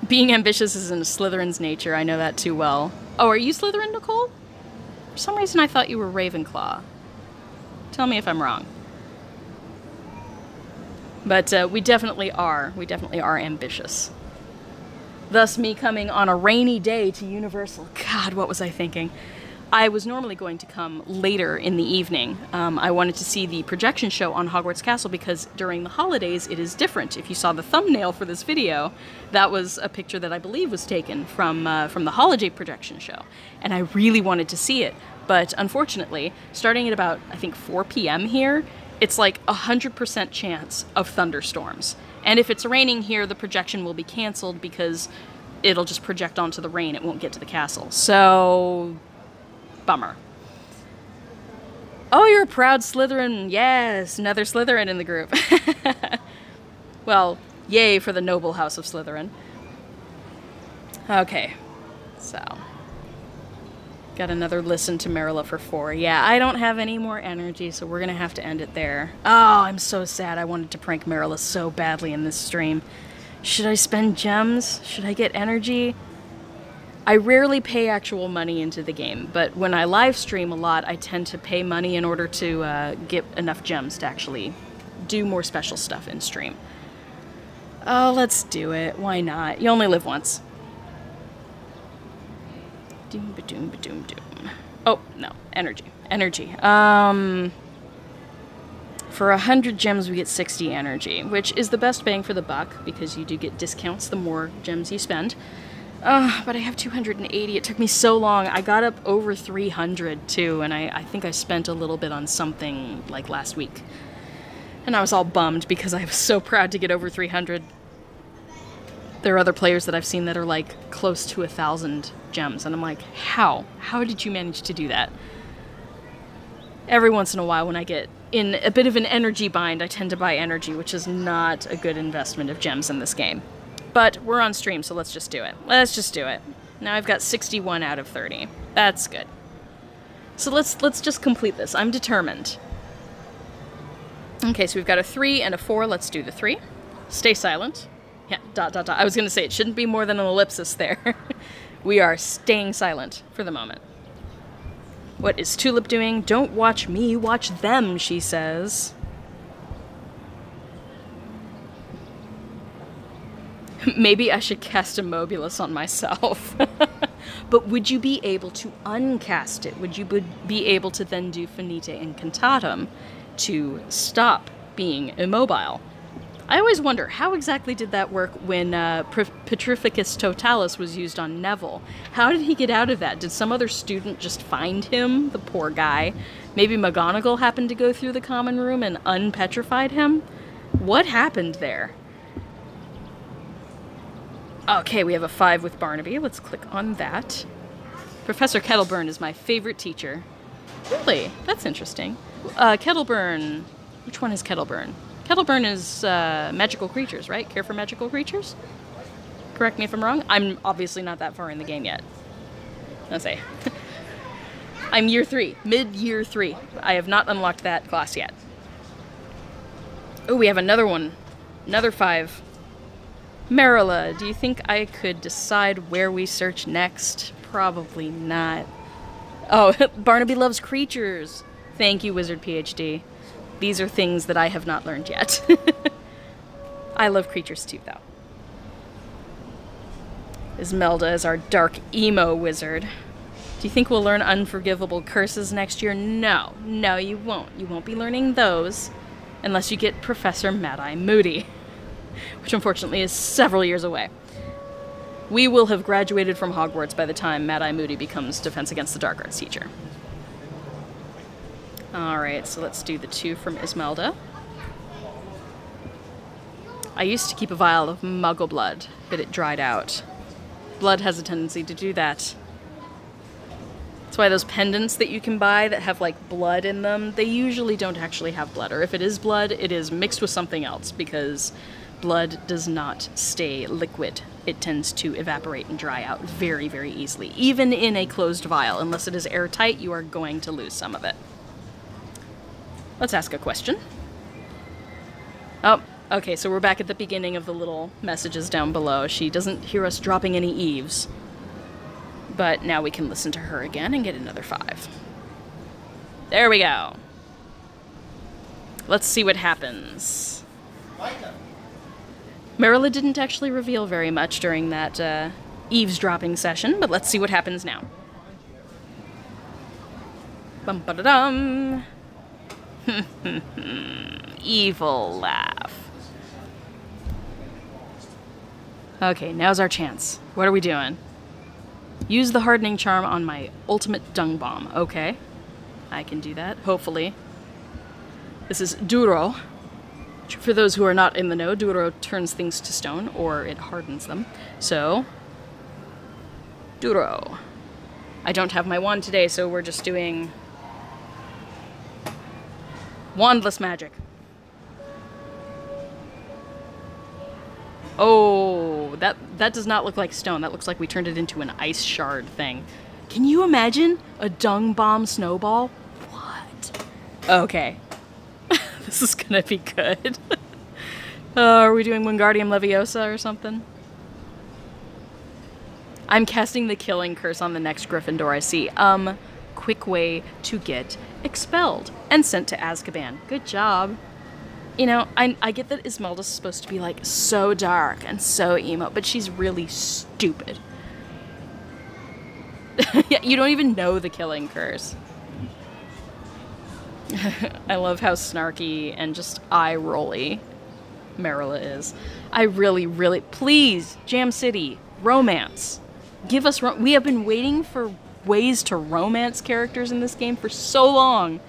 Being ambitious is in a Slytherin's nature, I know that too well. Oh, are you Slytherin, Nicole? For some reason I thought you were Ravenclaw. Tell me if I'm wrong. But we definitely are. We definitely are ambitious. Thus me coming on a rainy day to Universal. God, what was I thinking? I was normally going to come later in the evening. I wanted to see the projection show on Hogwarts Castle because during the holidays it is different. If you saw the thumbnail for this video, that was a picture that I believe was taken from the holiday projection show. And I really wanted to see it. But unfortunately, starting at about, I think, 4 p.m. here, it's like 100% chance of thunderstorms. And if it's raining here, the projection will be canceled because it'll just project onto the rain. It won't get to the castle. So... bummer. Oh, you're a proud Slytherin. Yes, another Slytherin in the group. Well, yay for the noble house of Slytherin. Okay, so... got another listen to Merula for 4. Yeah, I don't have any more energy, so we're gonna have to end it there. Oh, I'm so sad. I wanted to prank Merula so badly in this stream. Should I spend gems? Should I get energy? I rarely pay actual money into the game, but when I live stream a lot, I tend to pay money in order to get enough gems to actually do more special stuff in stream. Oh, let's do it. Why not? You only live once. Doom, ba-doom, ba-doom, doom. Oh, no. Energy. Energy. For 100 gems, we get 60 energy, which is the best bang for the buck, because you do get discounts the more gems you spend. But I have 280. It took me so long. I got up over 300, too, and I think I spent a little bit on something, like, last week. And I was all bummed, because I was so proud to get over 300. There are other players that I've seen that are, like, close to 1,000 gems, and I'm like, how? How did you manage to do that? Every once in a while, when I get in a bit of an energy bind, I tend to buy energy, which is not a good investment of gems in this game. But we're on stream, so let's just do it. Let's just do it. Now I've got 61 out of 30. That's good. So let's just complete this. I'm determined. Okay, so we've got a 3 and a 4. Let's do the 3. Stay silent. Yeah, ... I was going to say, it shouldn't be more than an ellipsis there. We are staying silent for the moment. What is Tulip doing? Don't watch me, watch them, she says. Maybe I should cast a Mobulus on myself. But would you be able to uncast it? Would you be able to then do Finite Incantatem to stop being immobile? I always wonder, how exactly did that work when Petrificus Totalis was used on Neville? How did he get out of that? Did some other student just find him, the poor guy? Maybe McGonagall happened to go through the common room and unpetrified him? What happened there? Okay, we have a 5 with Barnaby. Let's click on that. Professor Kettleburn is my favorite teacher. Really? That's interesting. Kettleburn... Which one is Kettleburn? Kettleburn is magical creatures, right? Care for magical creatures? Correct me if I'm wrong. I'm obviously not that far in the game yet. Let's say. I'm year 3. Mid-year 3. I have not unlocked that class yet. Oh, we have another one. Another 5. Merula, do you think I could decide where we search next? Probably not. Oh, Barnaby loves creatures. Thank you, Wizard PhD. These are things that I have not learned yet. I love creatures too, though. Ismelda is our dark emo wizard. Do you think we'll learn unforgivable curses next year? No. No, you won't. You won't be learning those unless you get Professor Mad-Eye Moody, which unfortunately is several years away. We will have graduated from Hogwarts by the time Mad-Eye Moody becomes Defense Against the Dark Arts teacher. Alright, so let's do the 2 from Ismelda. I used to keep a vial of muggle blood, but it dried out. Blood has a tendency to do that. That's why those pendants that you can buy that have, like, blood in them, they usually don't actually have blood. Or if it is blood, it is mixed with something else, because blood does not stay liquid. It tends to evaporate and dry out very, very easily. Even in a closed vial, unless it is airtight, you are going to lose some of it. Let's ask a question. Oh, okay, so we're back at the beginning of the little messages down below. She doesn't hear us dropping any eaves. But now we can listen to her again and get another 5. There we go. Let's see what happens. Merula didn't actually reveal very much during that eavesdropping session, but let's see what happens now. Bum-ba-da-dum. Evil laugh. Okay, now's our chance. What are we doing? Use the hardening charm on my ultimate dung bomb. Okay. I can do that, hopefully. This is Duro. For those who are not in the know, Duro turns things to stone, or it hardens them. So, Duro. I don't have my wand today, so we're just doing wandless magic. Oh, that does not look like stone. That looks like we turned it into an ice shard thing. Can you imagine a dung bomb snowball? What? Okay. This is gonna be good. Are we doing Wingardium Leviosa or something? I'm casting the killing curse on the next Gryffindor I see. Quick way to get expelled and sent to Azkaban. Good job. You know, I get that Ismelda's supposed to be, like, so dark and so emo, but she's really stupid. Yeah, you don't even know the killing curse. I love how snarky and just eye-rolly Merula is. I really, really... Please, Jam City, romance. Give us... We have been waiting for ways to romance characters in this game for so long.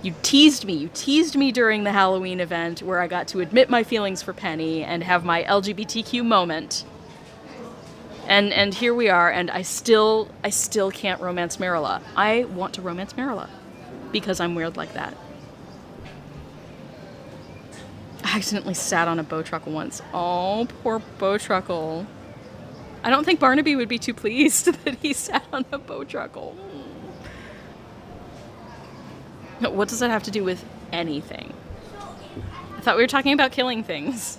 You teased me during the Halloween event where I got to admit my feelings for Penny and have my LGBTQ moment. And here we are, and I still can't romance Merula. I want to romance Merula because I'm weird like that. I accidentally sat on a Bowtruckle once. Oh, poor Bowtruckle. I don't think Barnaby would be too pleased that he sat on a Bowtruckle. What does that have to do with anything? I thought we were talking about killing things.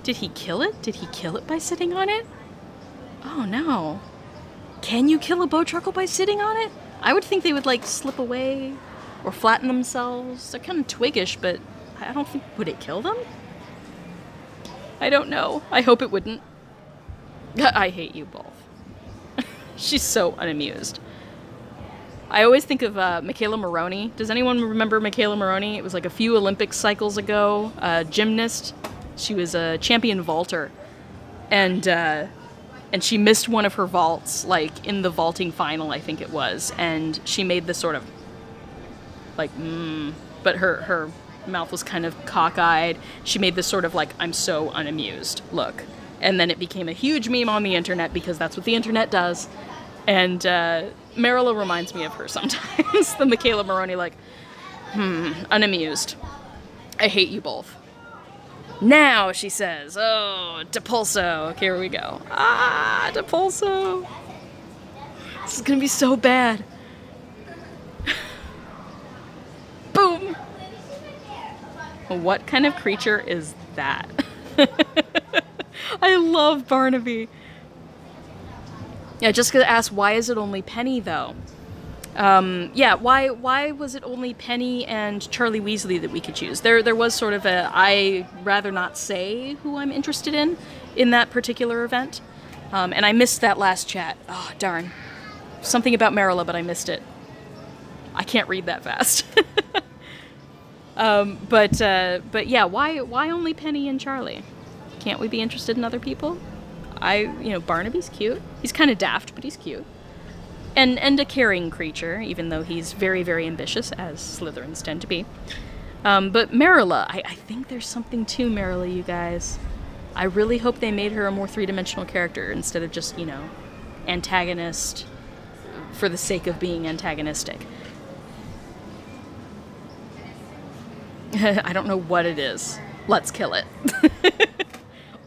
Did he kill it? Did he kill it by sitting on it? Oh no. Can you kill a Bowtruckle by sitting on it? I would think they would, like, slip away or flatten themselves. They're kind of twiggish, but I don't think... Would it kill them? I don't know. I hope it wouldn't. I hate you both. She's so unamused. I always think of Michaela Maroney. Does anyone remember Michaela Maroney? It was like a few Olympic cycles ago. Gymnast. She was a champion vaulter. And she missed one of her vaults, like, in the vaulting final, I think it was. And she made this sort of, like, but her mouth was kind of cockeyed. She made this sort of, like, I'm so unamused look. And then it became a huge meme on the internet because that's what the internet does. And Merula reminds me of her sometimes. The Michaela Maroney, like, unamused. I hate you both. Now, she says, oh, Depulso. Okay, here we go. Ah, Depulso. This is gonna be so bad. Boom. What kind of creature is that? I love Barnaby. Yeah, Jessica asked, why is it only Penny, though? Yeah, why was it only Penny and Charlie Weasley that we could choose? There was sort of a, I rather not say who I'm interested in that particular event. And I missed that last chat. Oh, darn. Something about Merula, but I missed it. I can't read that fast. But yeah, why only Penny and Charlie? Can't we be interested in other people? You know, Barnaby's cute. He's kind of daft, but he's cute. And a caring creature, even though he's very, very ambitious, as Slytherins tend to be. But Merula, I think there's something to Merula, you guys. I really hope they made her a more three-dimensional character instead of just, you know, antagonist for the sake of being antagonistic. I don't know what it is. Let's kill it.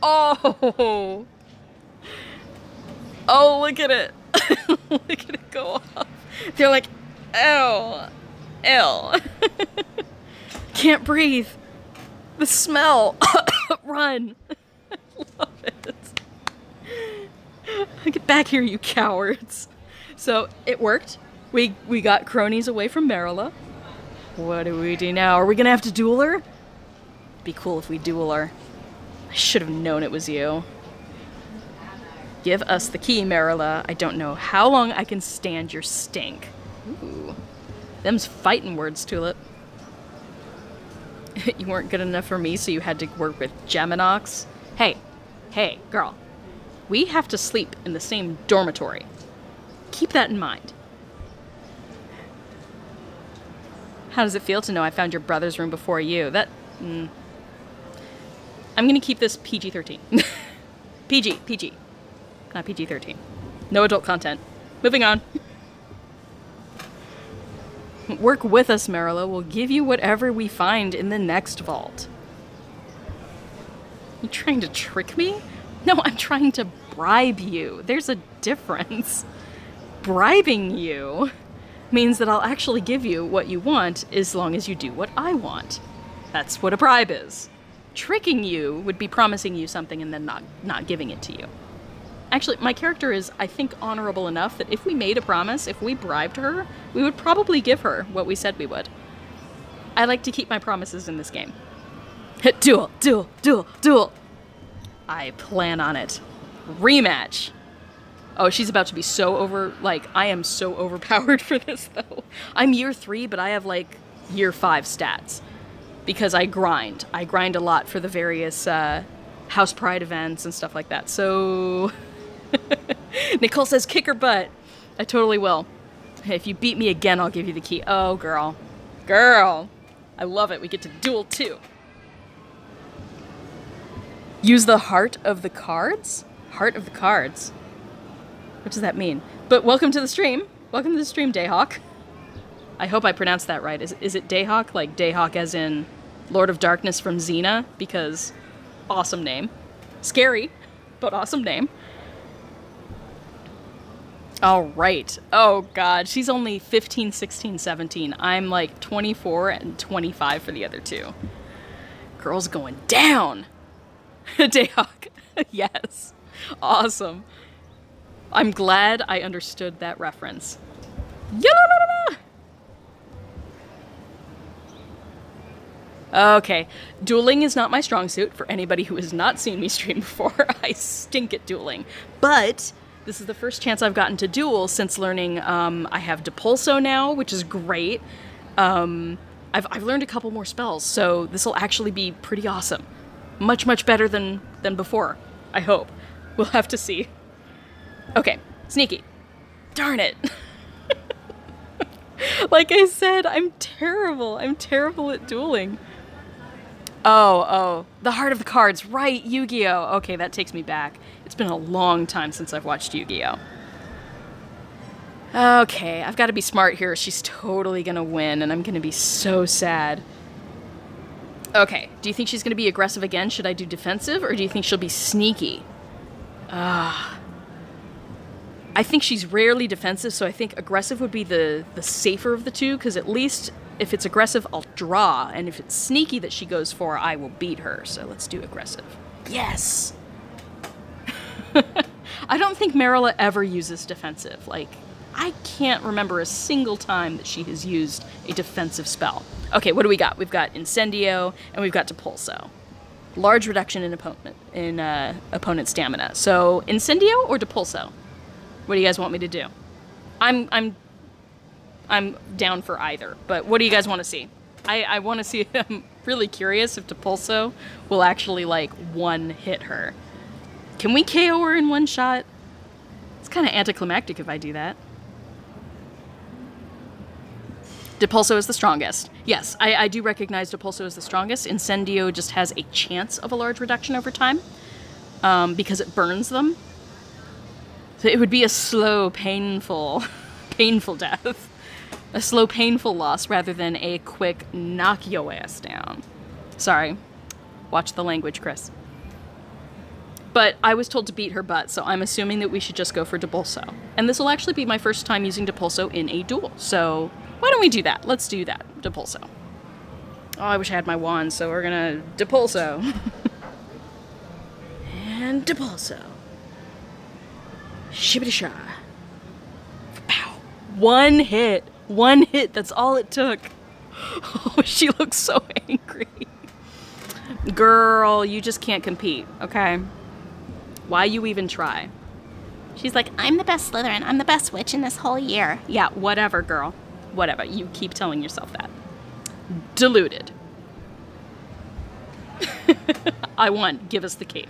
Oh! Oh, look at it. Look at it go off. They're like, ew. Ew. Can't breathe. The smell. Run. Love it. Get back here, you cowards. So, it worked. We got cronies away from Merula. What do we do now? Are we gonna have to duel her? It'd be cool if we duel her. I should have known it was you. Give us the key, Merula. I don't know how long I can stand your stink. Ooh. Them's fighting words, Tulip. You weren't good enough for me, so you had to work with Geminox. Hey, girl. We have to sleep in the same dormitory. Keep that in mind. How does it feel to know I found your brother's room before you? I'm gonna keep this PG-13. PG. Not PG-13. No adult content. Moving on. Work with us, Merula. We'll give you whatever we find in the next vault. You trying to trick me? No, I'm trying to bribe you. There's a difference. Bribing you means that I'll actually give you what you want as long as you do what I want. That's what a bribe is. Tricking you would be promising you something and then not giving it to you. Actually, my character is, I think, honorable enough that if we made a promise, if we bribed her, we would probably give her what we said we would. I like to keep my promises in this game. Duel! I plan on it. Rematch! Oh, she's about to be so I am so overpowered for this, though. I'm year 3, but I have, like, year 5 stats. Because I grind. I grind a lot for the various, House Pride events and stuff like that, so... Nicole says kick her butt. I totally will. Hey, if you beat me again, I'll give you the key. Oh, girl. Girl! I love it. We get to duel, too. Use the heart of the cards? Heart of the cards? What does that mean? But welcome to the stream. Welcome to the stream, Dayhawk. I hope I pronounced that right. Is it Dayhawk? Like Dayhawk as in Lord of Darkness from Xena? Because awesome name. Scary, but awesome name. All right. Oh, God. She's only 15, 16, 17. I'm like 24 and 25 for the other two. Girl's going down. Dayhawk. Yes. Awesome. I'm glad I understood that reference. Okay. Dueling is not my strong suit. For anybody who has not seen me stream before, I stink at dueling. But... this is the first chance I've gotten to duel since learning, I have Depulso now, which is great. I've learned a couple more spells, so this will actually be pretty awesome. Much, much better than before, I hope. We'll have to see. Okay, sneaky. Darn it. Like I said, I'm terrible. I'm terrible at dueling. Oh, the heart of the cards, right, Yu-Gi-Oh! Okay, that takes me back. It's been a long time since I've watched Yu-Gi-Oh! Okay, I've got to be smart here. She's totally gonna win, and I'm gonna be so sad. Okay, do you think she's gonna be aggressive again? Should I do defensive, or do you think she'll be sneaky? I think she's rarely defensive, so I think aggressive would be the safer of the two, because at least... if it's aggressive, I'll draw, and if it's sneaky that she goes for, I will beat her. So let's do aggressive. Yes! I don't think Merula ever uses defensive. Like, I can't remember a single time that she has used a defensive spell. Okay, what do we got? We've got Incendio, and we've got Depulso. Large reduction in opponent stamina. So, Incendio or Depulso? What do you guys want me to do? I'm down for either, but what do you guys want to see? I want to see, I'm really curious if Depulso will actually, like, one-hit her. Can we KO her in one shot? It's kind of anticlimactic if I do that. Depulso is the strongest. Yes, I do recognize Depulso is the strongest. Incendio just has a chance of a large reduction over time, because it burns them. So it would be a slow, painful death. A slow, painful loss rather than a quick knock your ass down. Sorry. Watch the language, Chris. But I was told to beat her butt, so I'm assuming that we should just go for Depulso. And this will actually be my first time using Depulso in a duel, so why don't we do that? Let's do that. Depulso. Oh, I wish I had my wand, so we're gonna Depulso. And Depulso. Shibbity-sha. Pow. One hit. One hit. That's all it took. Oh, she looks so angry. Girl, you just can't compete, okay? Why you even try? She's like, I'm the best Slytherin. I'm the best witch in this whole year. Yeah, whatever, girl. Whatever. You keep telling yourself that. Deluded. I won. Give us the cape.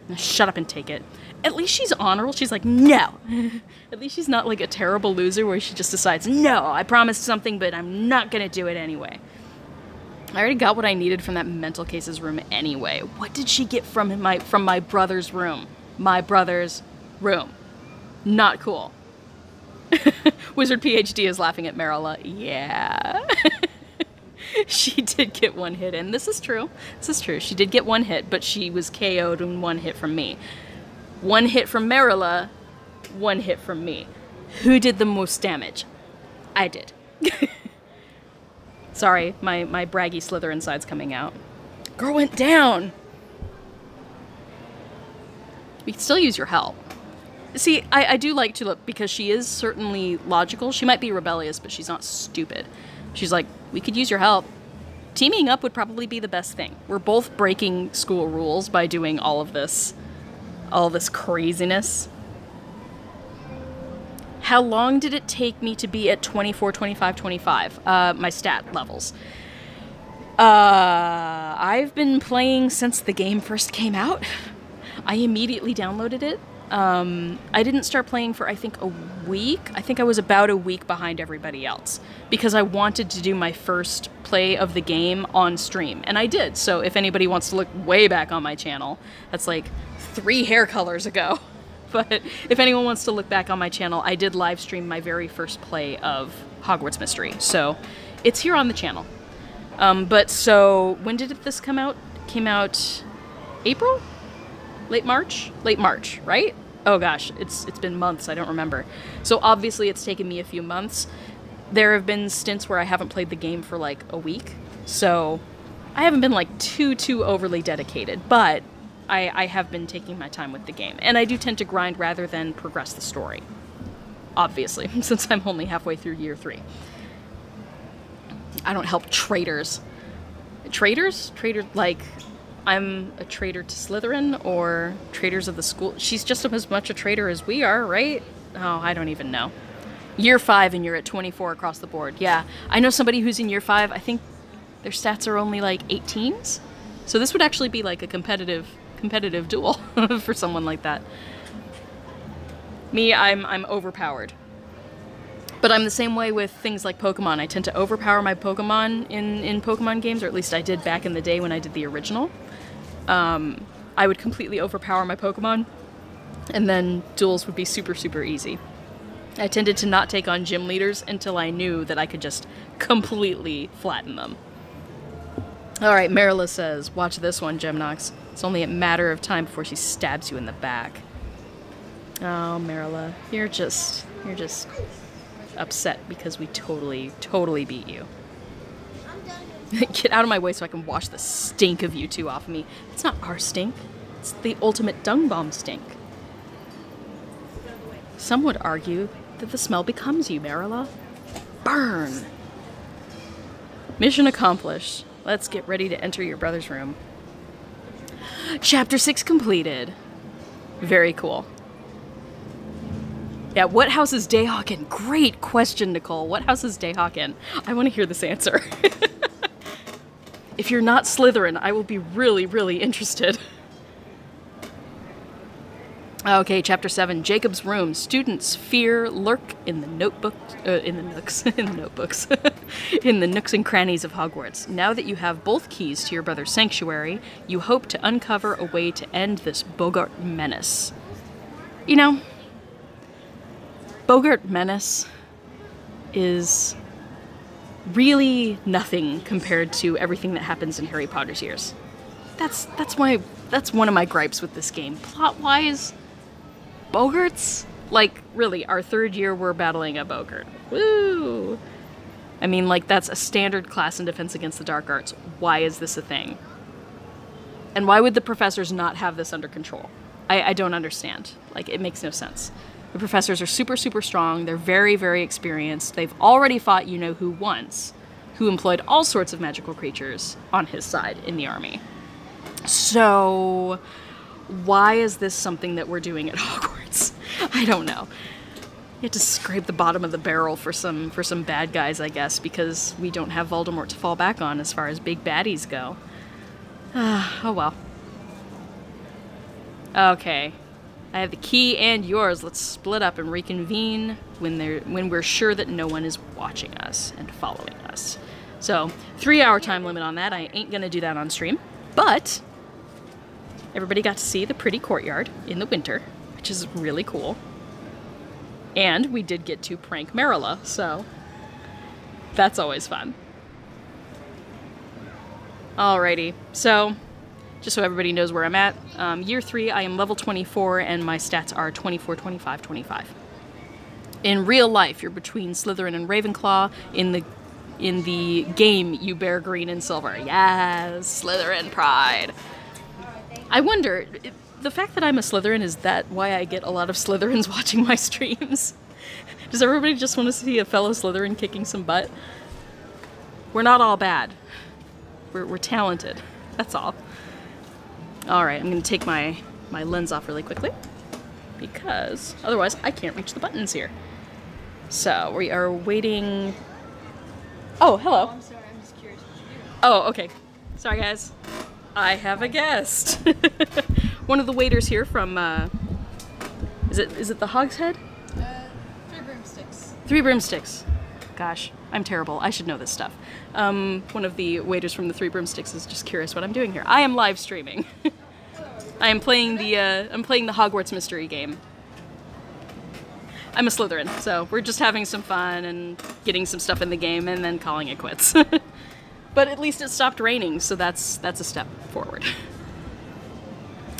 Now shut up and take it. At least she's honorable. She's like, no. At least she's not like a terrible loser where she just decides, no, I promised something, but I'm not going to do it anyway. I already got what I needed from that mental cases room anyway. What did she get from my brother's room? My brother's room. Not cool. Wizard PhD is laughing at Merula. Yeah. She did get one hit in. This is true. This is true. She did get one hit, but she was KO'd in one hit from me. One hit from Merula, one hit from me. Who did the most damage? I did. Sorry, my braggy Slytherin side's coming out. Girl went down! We can still use your help. See, I do like Tulip because she is certainly logical. She might be rebellious, but she's not stupid. She's like, we could use your help. Teaming up would probably be the best thing. We're both breaking school rules by doing all this craziness. How long did it take me to be at 24, 25, 25? My stat levels. I've been playing since the game first came out. I immediately downloaded it. I didn't start playing for, I think, a week. I think I was about a week behind everybody else because I wanted to do my first play of the game on stream, and I did. So if anybody wants to look way back on my channel, that's like 3 hair colors ago. But if anyone wants to look back on my channel, I did live stream my very first play of Hogwarts Mystery. So it's here on the channel. But so when did this come out? It came out April? Late March? Late March, right? Oh gosh, it's been months, I don't remember. So obviously it's taken me a few months. There have been stints where I haven't played the game for like a week, so I haven't been like too overly dedicated, but I have been taking my time with the game. And I do tend to grind rather than progress the story. Obviously, since I'm only halfway through year 3. I don't help traitors. Traitors? Traitors, like, I'm a traitor to Slytherin or traitors of the school. She's just as much a traitor as we are, right? Oh, I don't even know. Year 5 and you're at 24 across the board. Yeah, I know somebody who's in year 5. I think their stats are only like 18s. So this would actually be like a competitive duel for someone like that. Me, I'm overpowered. But I'm the same way with things like Pokemon. I tend to overpower my Pokemon in Pokemon games, or at least I did back in the day when I did the original. I would completely overpower my Pokemon, and then duels would be super easy. I tended to not take on gym leaders until I knew that I could just completely flatten them. Alright, Merula says, watch this one, Gemnox. It's only a matter of time before she stabs you in the back. Oh, Merula, you're just upset because we totally beat you. Get out of my way so I can wash the stink of you two off of me. It's not our stink. It's the ultimate dung bomb stink. Some would argue that the smell becomes you, Merula. Burn! Mission accomplished. Let's get ready to enter your brother's room. Chapter 6 completed. Very cool. Yeah, what house is Dayhawk in? Great question, Nicole. What house is Dayhawk in? I want to hear this answer. If you're not Slytherin, I will be really, really interested. Okay, Chapter 7, Jacob's Room. Students' fear lurk in the notebooks, in the nooks and crannies of Hogwarts. Now that you have both keys to your brother's sanctuary, you hope to uncover a way to end this Bogart menace. You know, Bogart menace is really nothing compared to everything that happens in Harry Potter's years. That's one of my gripes with this game. Plot-wise, Bogarts? Like, really, our third year we're battling a Bogart. Woo! I mean, like, that's a standard class in Defense Against the Dark Arts. Why is this a thing? And why would the professors not have this under control? I don't understand. Like, it makes no sense. The professors are super, super strong. They're very, very experienced. They've already fought you-know-who once, who employed all sorts of magical creatures on his side in the army. So, why is this something that we're doing at Hogwarts? I don't know. You have to scrape the bottom of the barrel for some bad guys, I guess, because we don't have Voldemort to fall back on as far as big baddies go. Oh well. Okay. I have the key and yours. Let's split up and reconvene when we're sure that no one is watching us and following us. So, 3-hour time limit on that. I ain't gonna do that on stream, but everybody got to see the pretty courtyard in the winter, which is really cool. And we did get to prank Merula, so that's always fun. Alrighty, so just so everybody knows where I'm at, year 3, I am level 24, and my stats are 24, 25, 25. In real life, you're between Slytherin and Ravenclaw. In the game, you bear green and silver. Yes, Slytherin pride. I wonder, the fact that I'm a Slytherin, is that why I get a lot of Slytherins watching my streams? Does everybody just want to see a fellow Slytherin kicking some butt? We're not all bad. We're talented. That's all. Alright, I'm going to take my lens off really quickly, because otherwise I can't reach the buttons here. So, we are waiting... Oh, hello. Oh, I'm sorry, I'm just curious what you do. Oh, okay. Sorry, guys. I have a guest. One of the waiters here from, is it the Hogshead? 3 broomsticks. 3 broomsticks. Gosh, I'm terrible. I should know this stuff. One of the waiters from the 3 broomsticks is just curious what I'm doing here. I am live streaming. I am playing the Hogwarts mystery game. I'm a Slytherin, so we're just having some fun and getting some stuff in the game and then calling it quits. But at least it stopped raining, so that's a step forward.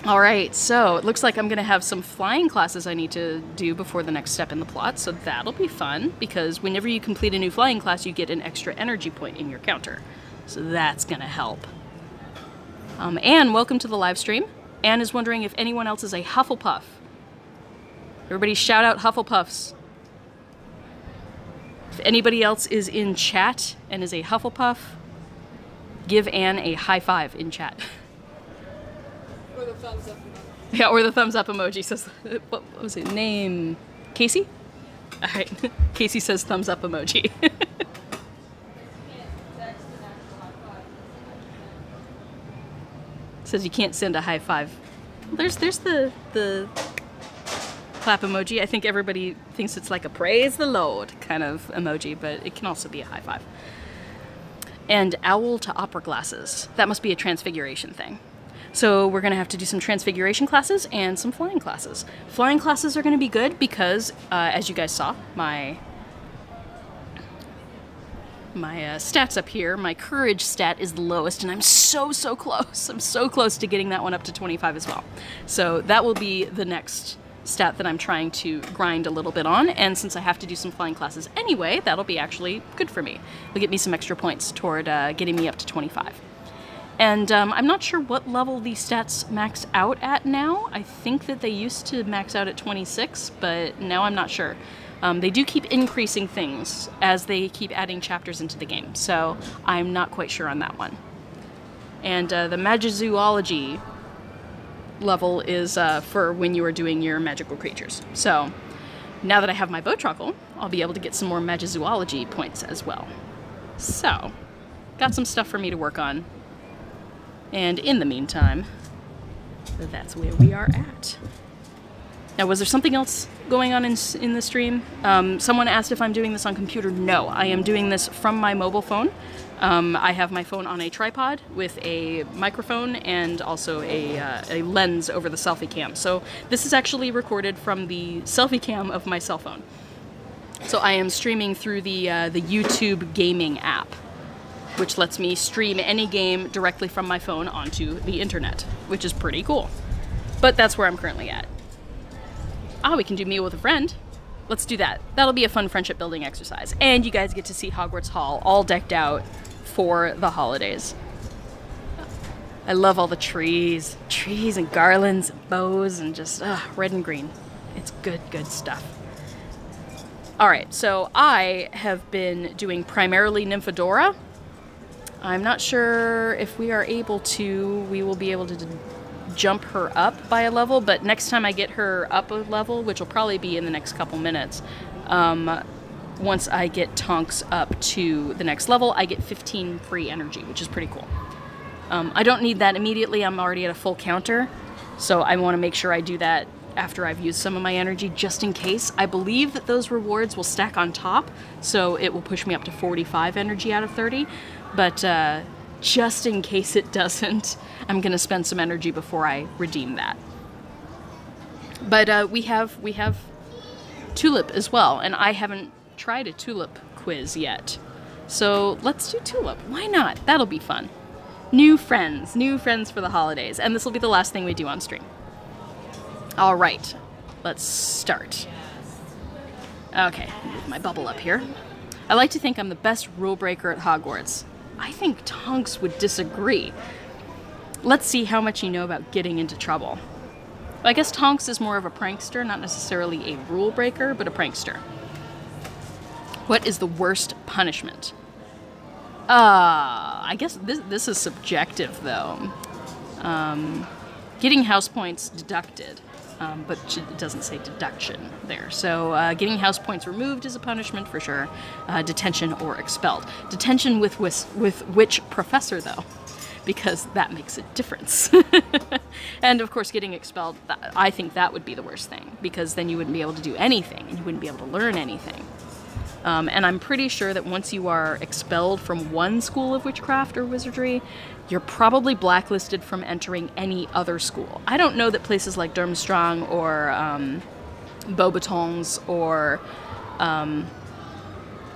Alright, so it looks like I'm going to have some flying classes I need to do before the next step in the plot, so that'll be fun, because whenever you complete a new flying class, you get an extra energy point in your counter. So that's going to help. Anne, welcome to the live stream. Anne is wondering if anyone else is a Hufflepuff. Everybody shout out Hufflepuffs. If anybody else is in chat and is a Hufflepuff, give Anne a high five in chat. Or the thumbs up emoji. Yeah, or the thumbs up emoji says, what was it, name? Casey? Alright, Casey says thumbs up emoji. Says you can't send a high five. There's the clap emoji. I think everybody thinks it's like a praise the Lord kind of emoji, but it can also be a high five. And owl to opera glasses. That must be a transfiguration thing. So we're going to have to do some transfiguration classes and some flying classes. Flying classes are going to be good because, as you guys saw, my stats up here, my courage stat is the lowest, and I'm so close. I'm so close to getting that one up to 25 as well. So that will be the next stat that I'm trying to grind a little bit on, and since I have to do some flying classes anyway, that'll be actually good for me. It'll get me some extra points toward getting me up to 25. And I'm not sure what level these stats max out at now. I think that they used to max out at 26, but now I'm not sure. They do keep increasing things as they keep adding chapters into the game, so I'm not quite sure on that one. And the Magizoology level is for when you are doing your magical creatures. So now that I have my Botruckle, I'll be able to get some more Magizoology points as well. So, got some stuff for me to work on. And in the meantime, that's where we are at. Now, was there something else going on in the stream? Someone asked if I'm doing this on computer. No, I am doing this from my mobile phone. I have my phone on a tripod with a microphone and also a lens over the selfie cam. So this is actually recorded from the selfie cam of my cell phone. So I am streaming through the YouTube gaming app, which lets me stream any game directly from my phone onto the internet, which is pretty cool. But that's where I'm currently at. Ah, we can do Meal with a Friend. Let's do that. That'll be a fun friendship building exercise. And you guys get to see Hogwarts Hall all decked out for the holidays. I love all the trees. Trees and garlands and bows and just red and green. It's good, good stuff. Alright, so I have been doing primarily Nymphadora. I'm not sure if we will be able to jump her up by a level, but next time I get her up a level, which will probably be in the next couple minutes, once I get Tonks up to the next level, I get 15 free energy, which is pretty cool. I don't need that immediately, I'm already at a full counter, so I want to make sure I do that after I've used some of my energy, just in case. I believe that those rewards will stack on top, so it will push me up to 45 energy out of 30, but just in case it doesn't, I'm gonna spend some energy before I redeem that. But we have Tulip as well, and I haven't tried a Tulip quiz yet. So let's do Tulip. Why not? That'll be fun. New friends for the holidays, and this will be the last thing we do on stream. All right, let's start. Okay, move my bubble up here. I like to think I'm the best rule breaker at Hogwarts. I think Tonks would disagree. Let's see how much you know about getting into trouble. I guess Tonks is more of a prankster, not necessarily a rule breaker, but a prankster. What is the worst punishment? I guess this is subjective, though. Getting house points deducted, but it doesn't say deduction there. So getting house points removed is a punishment for sure. Detention or expelled. Detention with which professor, though? Because that makes a difference. And of course, getting expelled, I think that would be the worst thing, because then you wouldn't be able to do anything, and you wouldn't be able to learn anything. And I'm pretty sure that once you are expelled from one school of witchcraft or wizardry, you're probably blacklisted from entering any other school. I don't know that places like Durmstrang or Beauxbatons or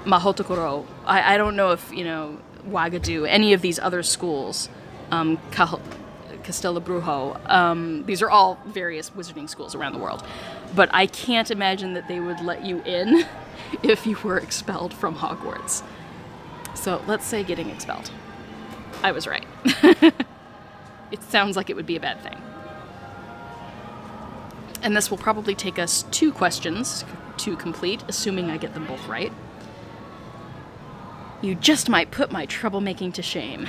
Mahotokoro, I don't know if, Ouagadougou, any of these other schools, Castelabrujo, these are all various wizarding schools around the world. But I can't imagine that they would let you in if you were expelled from Hogwarts. So let's say getting expelled. I was right. It sounds like it would be a bad thing. And this will probably take us 2 questions to complete, assuming I get them both right. You just might put my troublemaking to shame.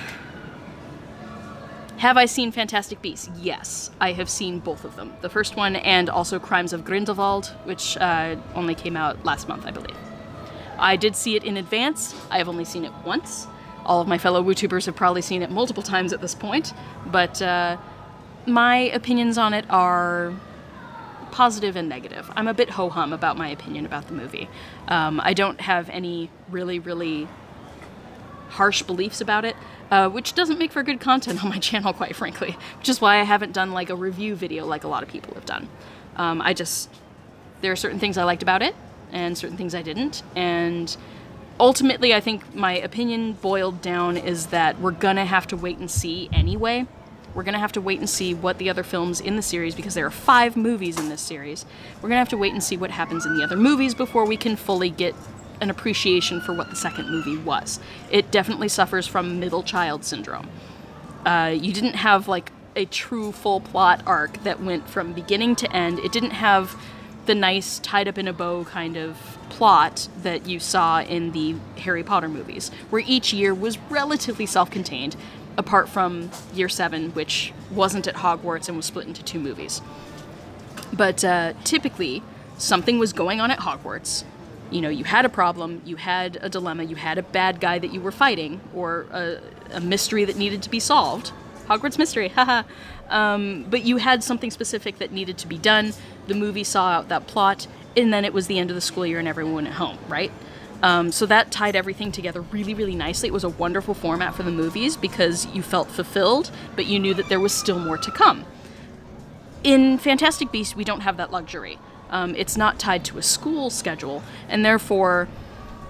Have I seen Fantastic Beasts? Yes, I have seen both of them. The first one and also Crimes of Grindelwald, which only came out last month, I believe. I did see it in advance. I have only seen it once. All of my fellow WooTubers have probably seen it multiple times at this point, but my opinions on it are positive and negative. I'm a bit ho-hum about my opinion about the movie. I don't have any really harsh beliefs about it, which doesn't make for good content on my channel, quite frankly, which is why I haven't done like a review video like a lot of people have done. There are certain things I liked about it, and certain things I didn't, and ultimately I think my opinion boiled down is that we're gonna have to wait and see anyway. We're gonna have to wait and see what the other films in the series, because there are 5 movies in this series, we're gonna have to wait and see what happens in the other movies before we can fully get an appreciation for what the second movie was. It definitely suffers from middle child syndrome. You didn't have like a true full plot arc that went from beginning to end. It didn't have the nice tied up in a bow kind of plot that you saw in the Harry Potter movies, where each year was relatively self-contained, apart from year 7, which wasn't at Hogwarts and was split into 2 movies. But typically, something was going on at Hogwarts. You know, you had a problem, you had a dilemma, you had a bad guy that you were fighting, or a mystery that needed to be solved. Hogwarts mystery, haha. But you had something specific that needed to be done. The movie saw out that plot, and then it was the end of the school year and everyone went home, right? So that tied everything together really, really nicely. It was a wonderful format for the movies because you felt fulfilled, but you knew that there was still more to come. In Fantastic Beasts, we don't have that luxury. It's not tied to a school schedule, and therefore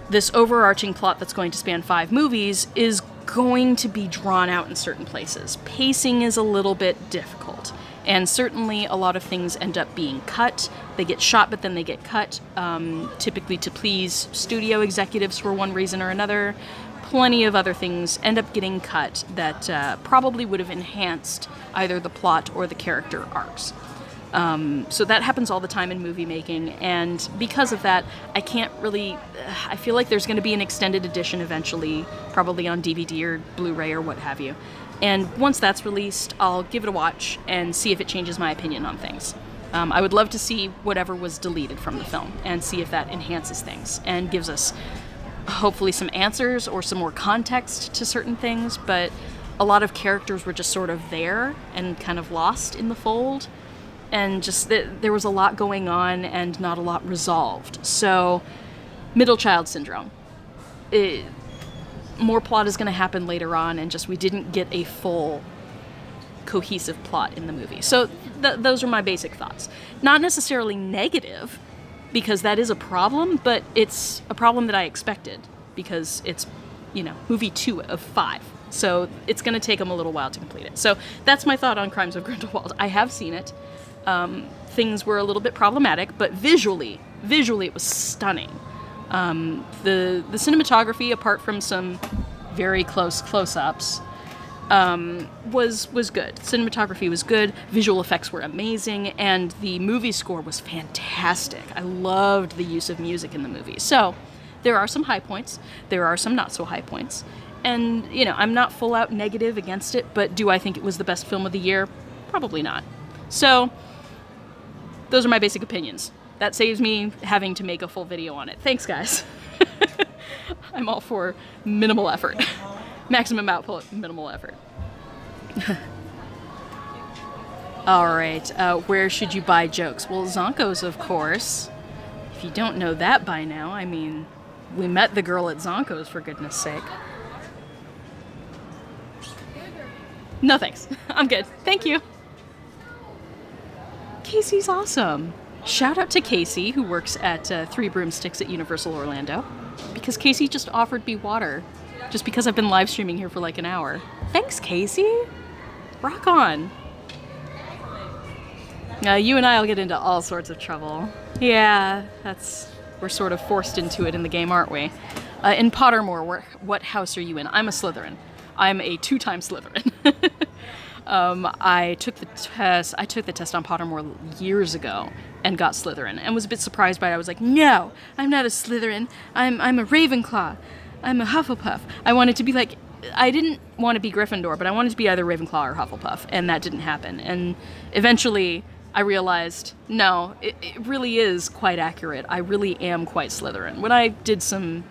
this overarching plot that's going to span 5 movies is going to be drawn out in certain places. Pacing is a little bit difficult, and certainly a lot of things end up being cut. They get shot, but then they get cut, typically to please studio executives for one reason or another. Plenty of other things end up getting cut that probably would have enhanced either the plot or the character arcs. So that happens all the time in movie making, and because of that, I feel like there's going to be an extended edition eventually, probably on DVD or Blu-ray or what have you. And once that's released, I'll give it a watch and see if it changes my opinion on things. I would love to see whatever was deleted from the film and see if that enhances things and gives us hopefully some answers or some more context to certain things, but a lot of characters were just sort of there and kind of lost in the fold. And just there was a lot going on and not a lot resolved. So, middle child syndrome. More plot is going to happen later on, and just we didn't get a full cohesive plot in the movie. So those are my basic thoughts. Not necessarily negative, because that is a problem, but it's a problem that I expected, because it's, you know, movie 2 of 5. So it's going to take them a little while to complete it. So that's my thought on Crimes of Grindelwald. I have seen it. Things were a little bit problematic, but visually it was stunning. The cinematography, apart from some very close-ups, was good. Cinematography was good, visual effects were amazing, and the movie score was fantastic. I loved the use of music in the movie. So there are some high points, there are some not so high points, and, you know, I'm not full out negative against it, but do I think it was the best film of the year? Probably not. So those are my basic opinions. That saves me having to make a full video on it. Thanks, guys. I'm all for minimal effort. Maximum output, minimal effort. Alright, where should you buy jokes? Well, Zonko's, of course. If you don't know that by now, I mean, we met the girl at Zonko's, for goodness sake. No thanks. I'm good. Thank you. Casey's awesome. Shout out to Casey, who works at Three Broomsticks at Universal Orlando, because Casey just offered me water, just because I've been live streaming here for like an hour. Thanks, Casey. Rock on. You and I will get into all sorts of trouble. Yeah, we're sort of forced into it in the game, aren't we? In Pottermore, what house are you in? I'm a Slytherin. I'm a 2-time Slytherin. I took the test on Pottermore years ago and got Slytherin, and was a bit surprised by it. I was like, no, I'm not a Slytherin. I'm a Ravenclaw. I'm a Hufflepuff. I wanted to be like, I didn't want to be Gryffindor, but I wanted to be either Ravenclaw or Hufflepuff, and that didn't happen. And eventually I realized, no, it really is quite accurate. I really am quite Slytherin. When I did some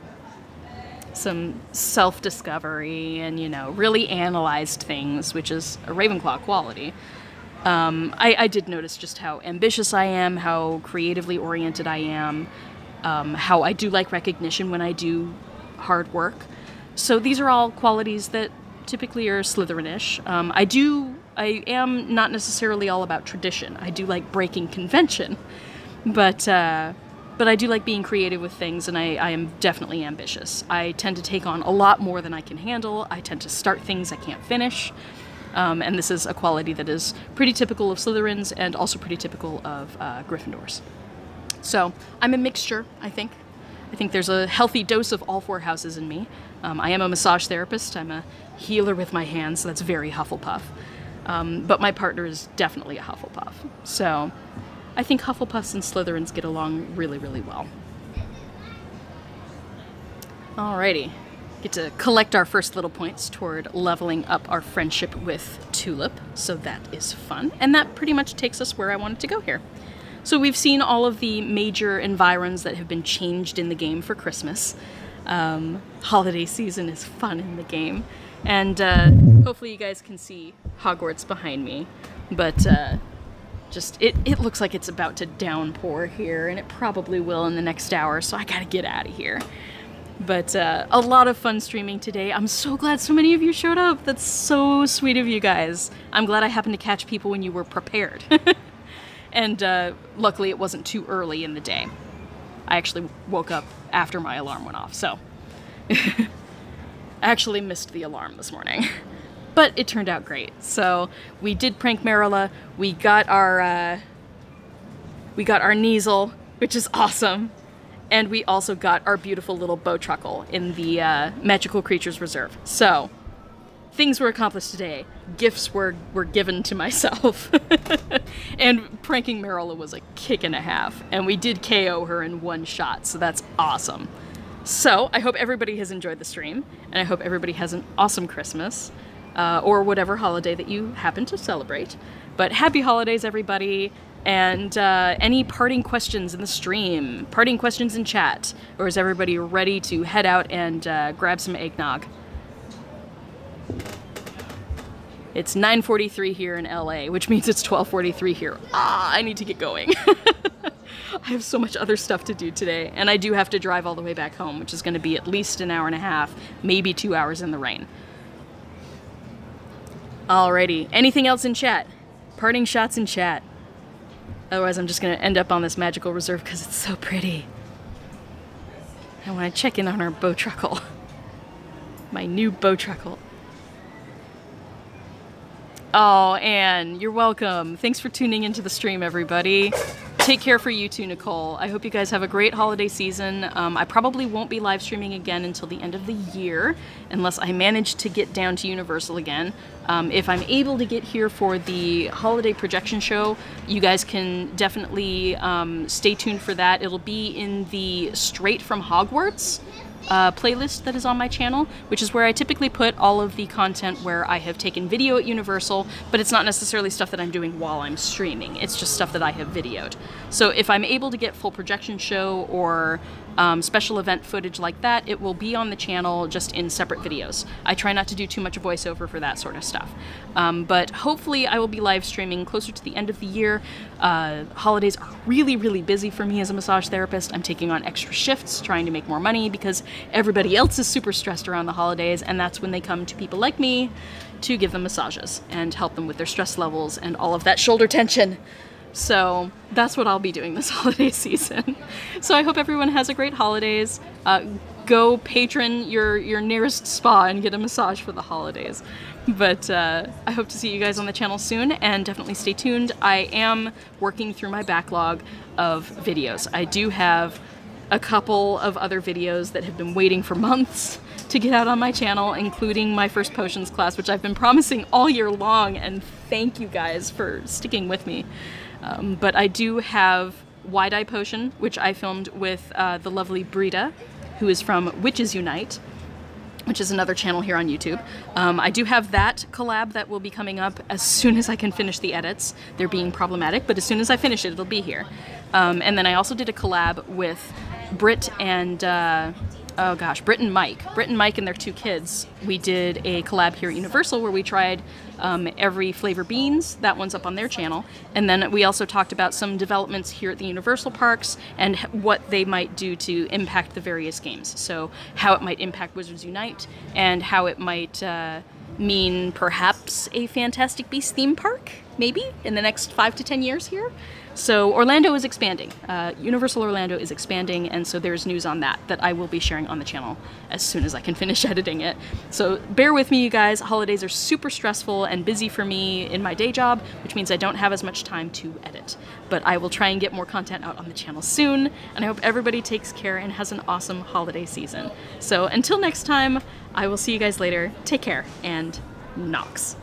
self-discovery and, you know, really analyzed things, which is a Ravenclaw quality, I did notice just how ambitious I am, how creatively oriented I am, how I do like recognition when I do hard work. So these are all qualities that typically are Slytherin-ish. I am not necessarily all about tradition. I do like breaking convention, but I do like being creative with things, and I am definitely ambitious. I tend to take on a lot more than I can handle. I tend to start things I can't finish. And this is a quality that is pretty typical of Slytherins and also pretty typical of Gryffindors. So I'm a mixture, I think. I think there's a healthy dose of all 4 houses in me. I am a massage therapist. I'm a healer with my hands, so that's very Hufflepuff. But my partner is definitely a Hufflepuff. So I think Hufflepuffs and Slytherins get along really, really well. Alrighty. Get to collect our first little points toward leveling up our friendship with Tulip, so that is fun. And that pretty much takes us where I wanted to go here. So we've seen all of the major environs that have been changed in the game for Christmas. Holiday season is fun in the game. And hopefully you guys can see Hogwarts behind me. But it looks like it's about to downpour here, and it probably will in the next hour, so I gotta get out of here. But a lot of fun streaming today. I'm so glad so many of you showed up. That's so sweet of you guys. I'm glad I happened to catch people when you were prepared. And luckily it wasn't too early in the day. I actually woke up after my alarm went off, so. I actually missed the alarm this morning. But it turned out great. So we did prank Merula. We got our Kneasel, which is awesome. And we also got our beautiful little Bowtruckle in the Magical Creatures Reserve. So, things were accomplished today. Gifts were given to myself. And pranking Merula was a kick and a half. And we did KO her in one shot, so that's awesome. So, I hope everybody has enjoyed the stream, and I hope everybody has an awesome Christmas, or whatever holiday that you happen to celebrate. But happy holidays, everybody! And any parting questions in the stream, parting questions in chat, or is everybody ready to head out and grab some eggnog? It's 9:43 here in LA, which means it's 12:43 here. Ah, I need to get going. I have so much other stuff to do today, and I do have to drive all the way back home, which is going to be at least an hour and a half, maybe 2 hours in the rain. Alrighty, anything else in chat? Parting shots in chat. Otherwise, I'm just going to end up on this magical reserve because it's so pretty. I want to check in on our Bowtruckle. My new Bowtruckle. Oh, Anne, you're welcome. Thanks for tuning into the stream, everybody. Take care for you too, Nicole. I hope you guys have a great holiday season. I probably won't be live streaming again until the end of the year, unless I manage to get down to Universal again. If I'm able to get here for the holiday projection show, you guys can definitely stay tuned for that. It'll be in the Straight from Hogwarts playlist that is on my channel, which is where I typically put all of the content where I have taken video at Universal, but it's not necessarily stuff that I'm doing while I'm streaming. It's just stuff that I have videoed. So if I'm able to get full projection show or special event footage like that, it will be on the channel just in separate videos. I try not to do too much voiceover for that sort of stuff. But hopefully I will be live streaming closer to the end of the year. Holidays are really, really busy for me as a massage therapist. I'm taking on extra shifts, trying to make more money because everybody else is super stressed around the holidays, and that's when they come to people like me to give them massages and help them with their stress levels and all of that shoulder tension. So that's what I'll be doing this holiday season. So I hope everyone has a great holidays. Go patron your nearest spa and get a massage for the holidays. But I hope to see you guys on the channel soon, and definitely stay tuned. I am working through my backlog of videos. I do have a couple of other videos that have been waiting for months to get out on my channel, including my first potions class, which I've been promising all year long, and thank you guys for sticking with me. But I do have Wide-Eye Potion, which I filmed with the lovely Brita, who is from Witches Unite, which is another channel here on YouTube. I do have that collab that will be coming up as soon as I can finish the edits. They're being problematic, but as soon as I finish it, it'll be here. And then I also did a collab with Britt and, Britt and Mike. Britt and Mike and their two kids. We did a collab here at Universal where we tried every flavor beans. That one's up on their channel. And then we also talked about some developments here at the Universal parks and what they might do to impact the various games. So how it might impact Wizards Unite and how it might mean perhaps a Fantastic Beasts theme park, maybe, in the next 5 to 10 years here. So Orlando is expanding. Universal Orlando is expanding, and so there's news on that I will be sharing on the channel as soon as I can finish editing it. So bear with me, you guys. Holidays are super stressful and busy for me in my day job, which means I don't have as much time to edit. But I will try and get more content out on the channel soon, and I hope everybody takes care and has an awesome holiday season. So until next time, I will see you guys later. Take care, and Nox.